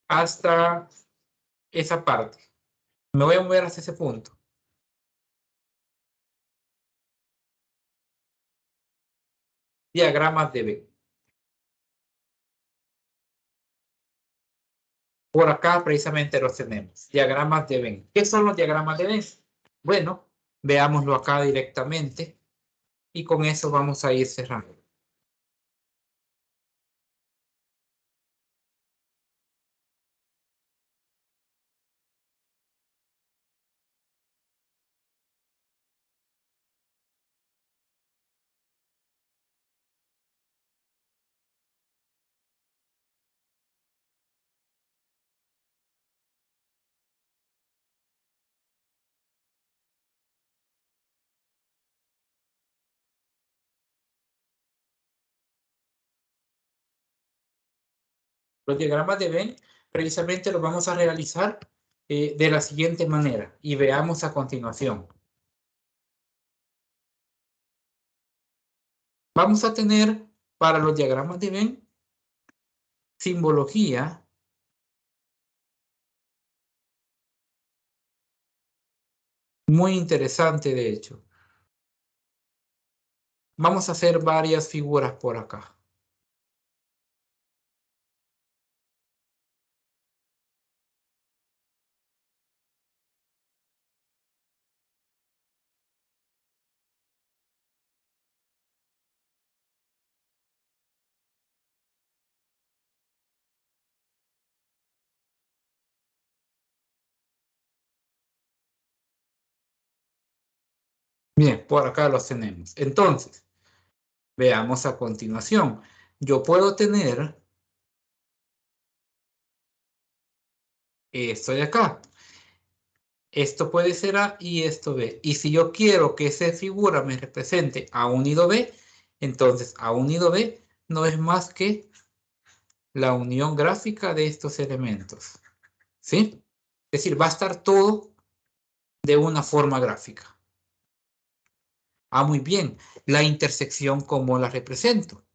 hasta esa parte. Me voy a mover hasta ese punto. Diagramas de Venn. Por acá precisamente los tenemos. Diagramas de Venn. ¿Qué son los diagramas de Venn? Bueno, veámoslo acá directamente. Y con eso vamos a ir cerrando. Los diagramas de Venn precisamente los vamos a realizar de la siguiente manera y veamos a continuación. Vamos a tener para los diagramas de Venn simbología muy interesante, de hecho. Vamos a hacer varias figuras por acá. Bien, por acá los tenemos. Entonces, veamos a continuación. Yo puedo tener esto de acá. Esto puede ser A y esto B. Y si yo quiero que esa figura me represente A unido B, entonces A unido B no es más que la unión gráfica de estos elementos. ¿Sí? Es decir, va a estar todo de una forma gráfica. Ah, muy bien. La intersección, ¿cómo la represento?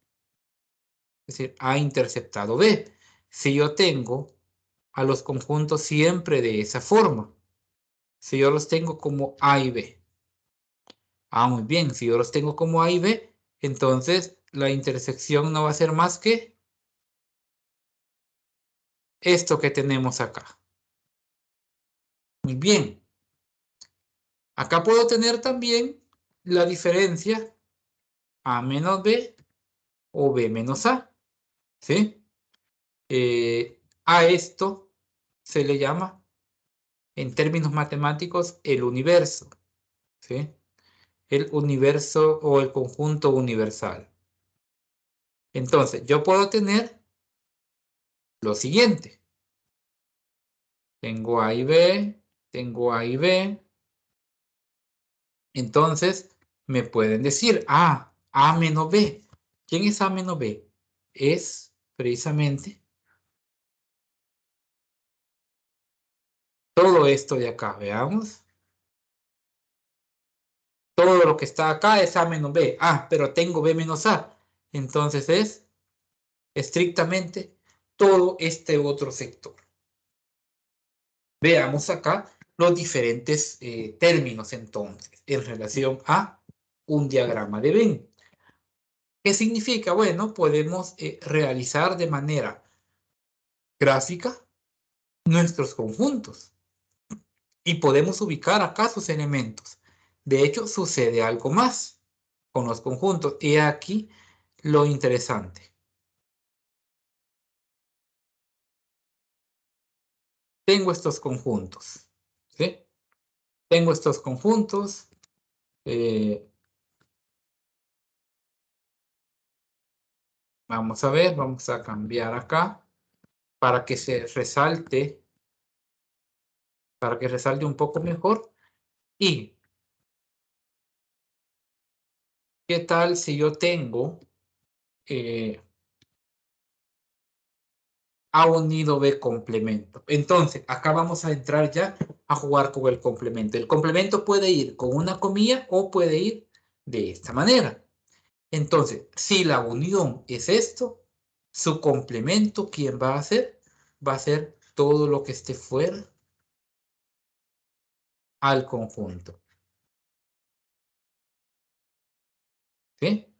Es decir, A interceptado B. Si yo tengo a los conjuntos siempre de esa forma, si yo los tengo como A y B. Ah, muy bien. Si yo los tengo como A y B, entonces la intersección no va a ser más que esto que tenemos acá. Muy bien. Acá puedo tener también la diferencia A menos B o B menos A. ¿Sí? A esto se le llama, en términos matemáticos, el universo. ¿Sí? El universo o el conjunto universal. Entonces, yo puedo tener lo siguiente. Tengo A y B, tengo A y B. Entonces, me pueden decir, A menos B. ¿Quién es A menos B? Es precisamente todo esto de acá, veamos. Todo lo que está acá es A menos B. Pero tengo B menos A. Entonces es estrictamente todo este otro sector. Veamos acá los diferentes términos entonces en relación a un diagrama de Venn. ¿Qué significa? Bueno, podemos realizar de manera gráfica nuestros conjuntos y podemos ubicar acá sus elementos. De hecho, sucede algo más con los conjuntos. Y aquí lo interesante. Tengo estos conjuntos. ¿Sí? Tengo estos conjuntos. Vamos a ver, vamos a cambiar acá para que se resalte, para que resalte un poco mejor. ¿Y qué tal si yo tengo A unido B complemento. Entonces, acá vamos a entrar ya a jugar con el complemento. El complemento puede ir con una comilla o puede ir de esta manera. Entonces, si la unión es esto, su complemento, ¿quién va a hacer? Va a ser todo lo que esté fuera al conjunto. ¿Sí?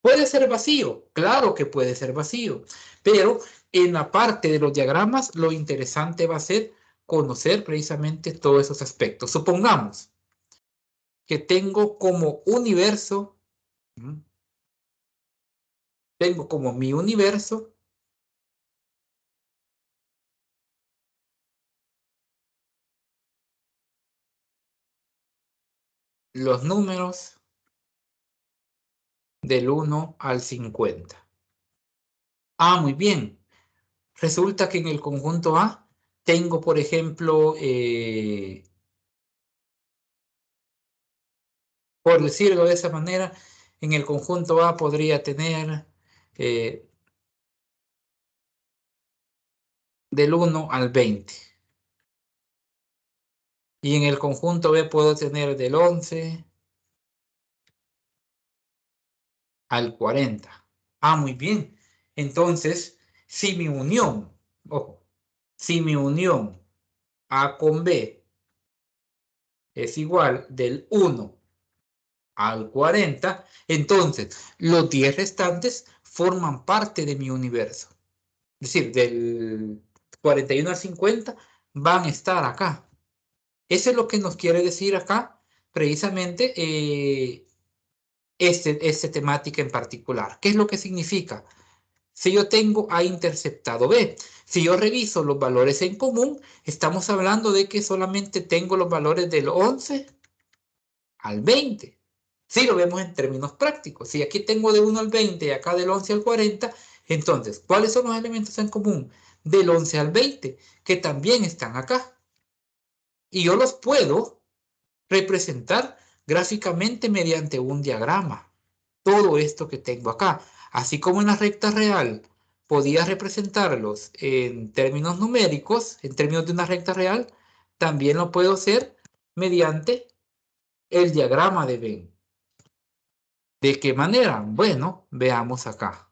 Puede ser vacío, claro que puede ser vacío, pero en la parte de los diagramas lo interesante va a ser conocer precisamente todos esos aspectos. Supongamos que tengo como universo, tengo como mi universo los números del 1 al 50. Ah, muy bien. Resulta que en el conjunto A tengo, por ejemplo, por decirlo de esa manera, en el conjunto A podría tener del 1 al 20. Y en el conjunto B puedo tener del 11 al 40. Ah, muy bien. Entonces, si mi unión, ojo, si mi unión A con B es igual del 1 al 40, entonces los 10 restantes forman parte de mi universo. Es decir, del 41 al 50 van a estar acá. Eso es lo que nos quiere decir acá, precisamente, esta temática en particular. ¿Qué es lo que significa? Si yo tengo A interceptado B, si yo reviso los valores en común, estamos hablando de que solamente tengo los valores del 11 al 20. Si lo vemos en términos prácticos, si aquí tengo de 1 al 20 y acá del 11 al 40, entonces, ¿cuáles son los elementos en común? Del 11 al 20, que también están acá. Y yo los puedo representar gráficamente mediante un diagrama. Todo esto que tengo acá, así como en la recta real, podía representarlos en términos numéricos, en términos de una recta real, también lo puedo hacer mediante el diagrama de Venn. ¿De qué manera? Bueno, veamos acá.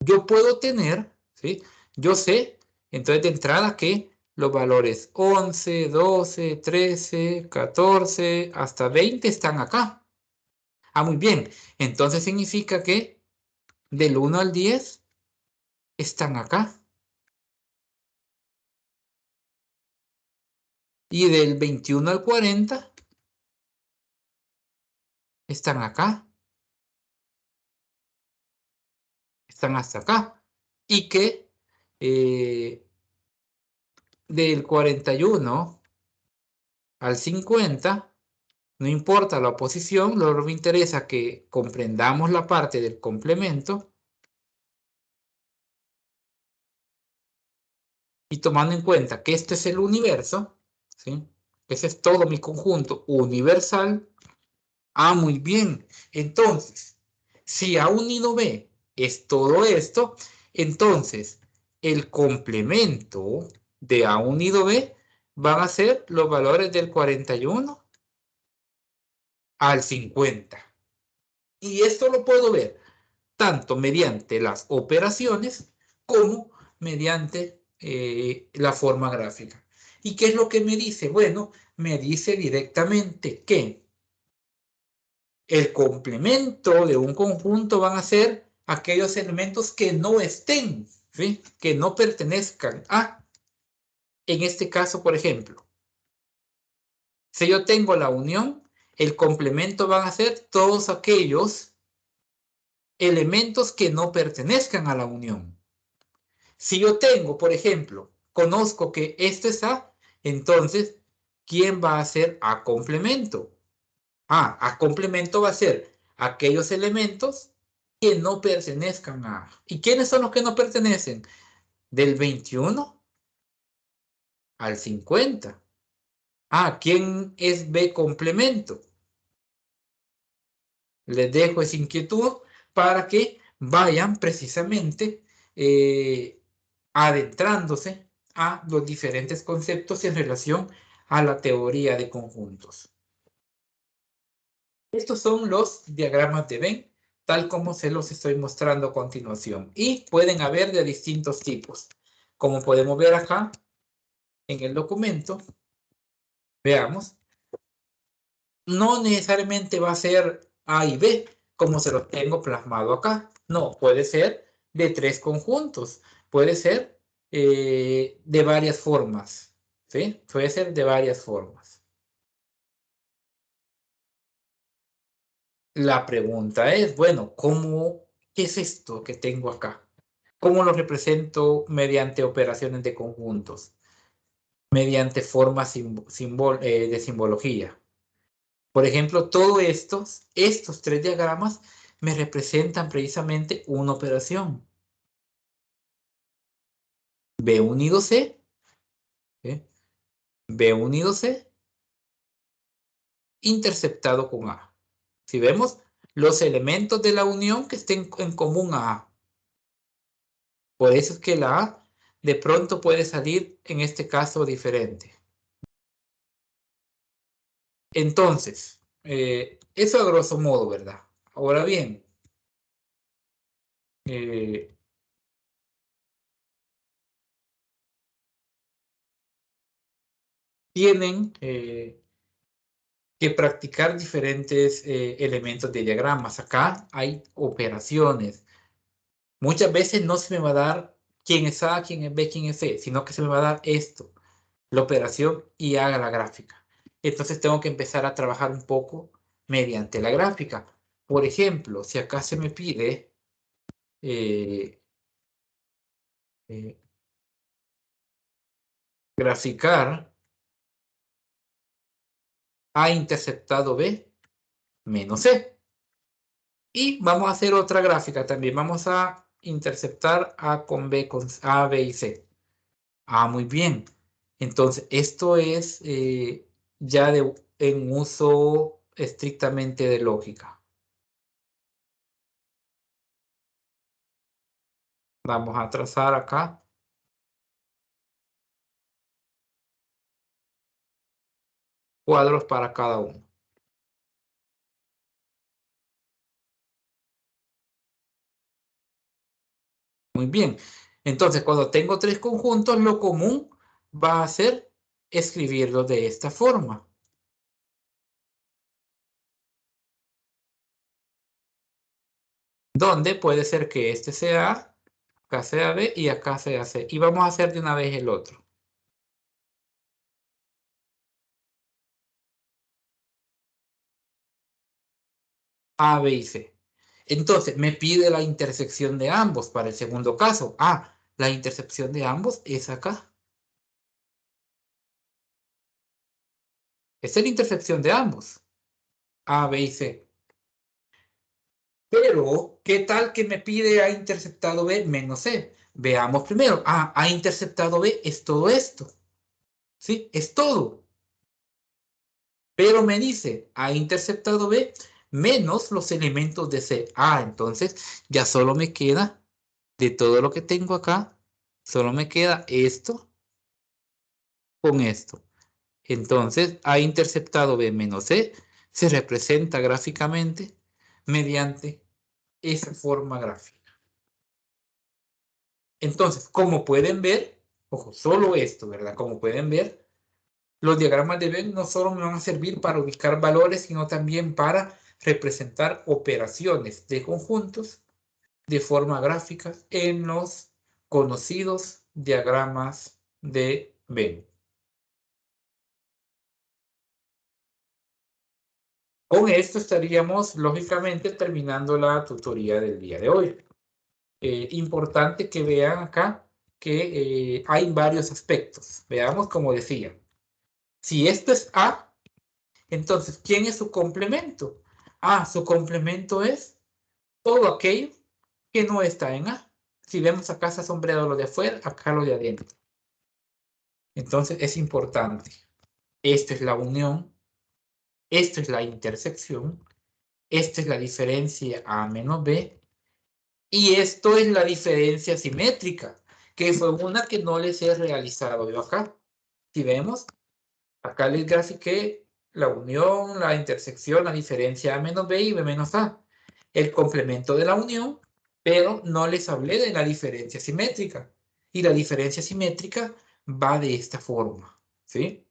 Yo puedo tener, ¿sí? Yo sé, entonces de entrada que los valores 11, 12, 13, 14, hasta 20 están acá. Ah, muy bien. Entonces significa que del 1 al 10 están acá. Y del 21 al 40 están acá. Están hasta acá. Y que del 41 al 50, no importa la oposición, lo que me interesa que comprendamos la parte del complemento y tomando en cuenta que este es el universo, ¿sí? Ese es todo mi conjunto universal. Ah, muy bien. Entonces, si A unido B es todo esto, entonces el complemento de A unido B van a ser los valores del 41 al 50. Y esto lo puedo ver tanto mediante las operaciones como mediante la forma gráfica. ¿Y qué es lo que me dice? Bueno, me dice directamente que el complemento de un conjunto van a ser aquellos elementos que no estén, ¿sí? Que no pertenezcan a, en este caso, por ejemplo, si yo tengo la unión, el complemento van a ser todos aquellos elementos que no pertenezcan a la unión. Si yo tengo, por ejemplo, conozco que esto es A, entonces, ¿quién va a ser A complemento? A complemento va a ser aquellos elementos que no pertenezcan a A. ¿Y quiénes son los que no pertenecen? Del 21 al 50. ¿Quién es B complemento? Les dejo esa inquietud para que vayan precisamente adentrándose a los diferentes conceptos en relación a la teoría de conjuntos. Estos son los diagramas de Venn, tal como se los estoy mostrando a continuación. Y pueden haber de distintos tipos. Como podemos ver acá en el documento, veamos, no necesariamente va a ser A y B, como se los tengo plasmado acá. No, puede ser de 3 conjuntos. Puede ser de varias formas. ¿Sí? Puede ser de varias formas. La pregunta es, bueno, ¿qué es esto que tengo acá? ¿Cómo lo represento mediante operaciones de conjuntos? Mediante formas de simbología. Por ejemplo, todos estos 3 diagramas me representan precisamente una operación. B unido C, ¿sí? B unido C, interceptado con A. Si vemos los elementos de la unión que estén en común a A. Por eso es que la A de pronto puede salir en este caso diferente. Entonces, eso a grosso modo, ¿verdad? Ahora bien, tienen que practicar diferentes elementos de diagramas. Acá hay operaciones. Muchas veces no se me va a dar quién es A, quién es B, quién es C, sino que se me va a dar esto, la operación y haga la gráfica. Entonces tengo que empezar a trabajar un poco mediante la gráfica. Por ejemplo, si acá se me pide eh, graficar A interceptado B menos C. Y vamos a hacer otra gráfica también. Vamos a interceptar A con B, con A, B y C. Ah, muy bien. Entonces, esto es ya en uso estrictamente de lógica. Vamos a trazar acá cuadros para cada uno. Muy bien. Entonces, cuando tengo 3 conjuntos, lo común va a ser escribirlo de esta forma. Donde puede ser que este sea A, acá sea B y acá sea C. Y vamos a hacer de una vez el otro. A, B y C. Entonces, me pide la intersección de ambos para el segundo caso. Ah, la intersección de ambos es acá. Esta es la intersección de ambos. A, B y C. Pero, ¿qué tal que me pide A interceptado B menos C? Veamos primero. A interceptado B es todo esto. ¿Sí? Es todo. Pero me dice A interceptado B menos los elementos de C. Ah, entonces ya solo me queda, de todo lo que tengo acá, solo me queda esto con esto. Entonces, A interceptado B menos C se representa gráficamente mediante esa forma gráfica. Entonces, como pueden ver, ojo, solo esto, ¿verdad? Como pueden ver, los diagramas de Venn no solo me van a servir para ubicar valores, sino también para representar operaciones de conjuntos de forma gráfica en los conocidos diagramas de Venn. Con esto estaríamos, lógicamente, terminando la tutoría del día de hoy. Importante que vean acá que hay varios aspectos. Veamos como decía. Si esto es A, entonces, ¿quién es su complemento? Ah, su complemento es todo aquello que no está en A. Si vemos acá está sombreado lo de afuera, acá lo de adentro. Entonces, es importante. Esta es la unión, esto es la intersección, Esta es la diferencia A menos B. Y esto es la diferencia simétrica, que fue una que no les he realizado yo acá. Si vemos, acá les grafiqué la unión, la intersección, la diferencia A menos B y B menos A. El complemento de la unión, pero no les hablé de la diferencia simétrica. Y la diferencia simétrica va de esta forma, ¿sí?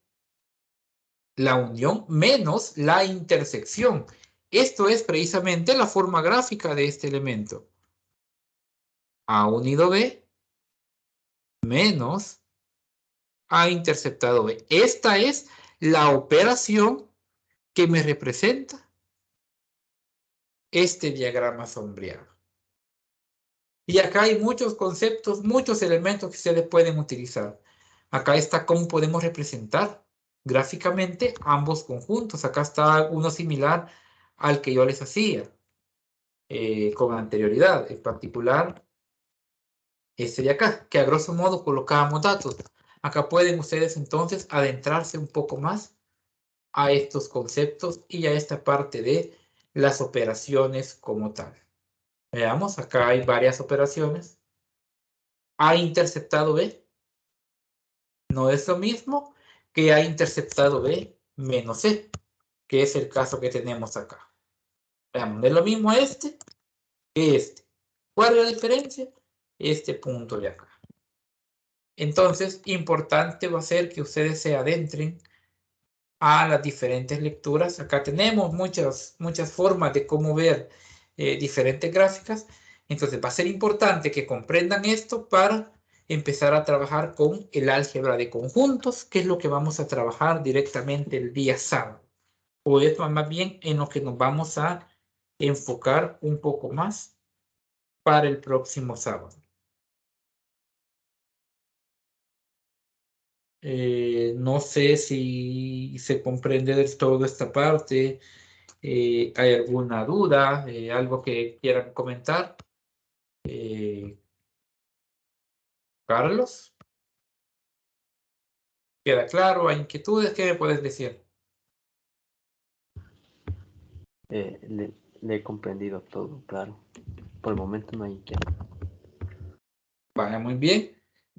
La unión menos la intersección. Esto es precisamente la forma gráfica de este elemento. A unido B menos A interceptado B. Esta es la operación que me representa este diagrama sombreado. Y acá hay muchos conceptos, muchos elementos que ustedes pueden utilizar. Acá está cómo podemos representar gráficamente ambos conjuntos. Acá está uno similar al que yo les hacía con anterioridad. En particular, este de acá, que a grosso modo colocábamos datos. Acá pueden ustedes entonces adentrarse un poco más a estos conceptos y a esta parte de las operaciones como tal. Veamos, acá hay varias operaciones. A interceptado B no es lo mismo que A interceptado B menos C, que es el caso que tenemos acá. Veamos, no es lo mismo este que este. ¿Cuál es la diferencia? Este punto de acá. Entonces, importante va a ser que ustedes se adentren a las diferentes lecturas. Acá tenemos muchas formas de cómo ver diferentes gráficas. Entonces va a ser importante que comprendan esto para empezar a trabajar con el álgebra de conjuntos, que es lo que vamos a trabajar directamente el día sábado. O es más bien en lo que nos vamos a enfocar un poco más para el próximo sábado. No sé si se comprende del todo esta parte. ¿Hay alguna duda? ¿Algo que quieran comentar? Carlos, ¿queda claro? ¿Hay inquietudes? ¿Qué me puedes decir? Le he comprendido todo, claro. Por el momento no hay inquietud. Vaya, muy bien.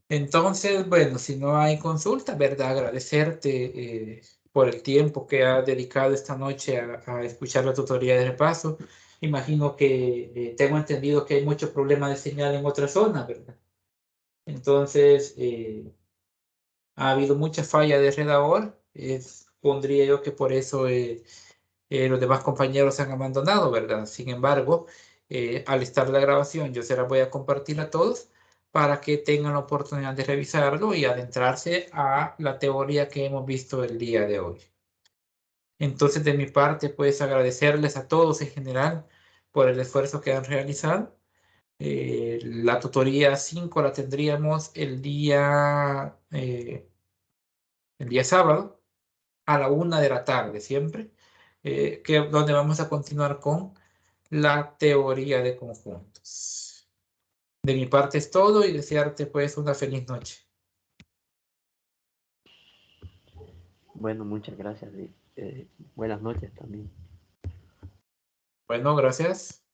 Entonces, bueno, si no hay consulta, ¿verdad? Agradecerte por el tiempo que has dedicado esta noche a escuchar la tutoría de repaso. Imagino que tengo entendido que hay muchos problemas de señal en otras zonas, ¿verdad? Entonces, ha habido mucha falla de red ahora. Pondría yo que por eso los demás compañeros se han abandonado, ¿verdad? Sin embargo, al estar la grabación, yo se la voy a compartir a todos para que tengan la oportunidad de revisarlo y adentrarse a la teoría que hemos visto el día de hoy. Entonces, de mi parte, pues agradecerles a todos en general por el esfuerzo que han realizado. La tutoría 5 la tendríamos el día sábado a la 1 de la tarde siempre, donde vamos a continuar con la teoría de conjuntos. De mi parte es todo y desearte pues una feliz noche. Bueno, muchas gracias. Buenas noches también. Bueno, gracias.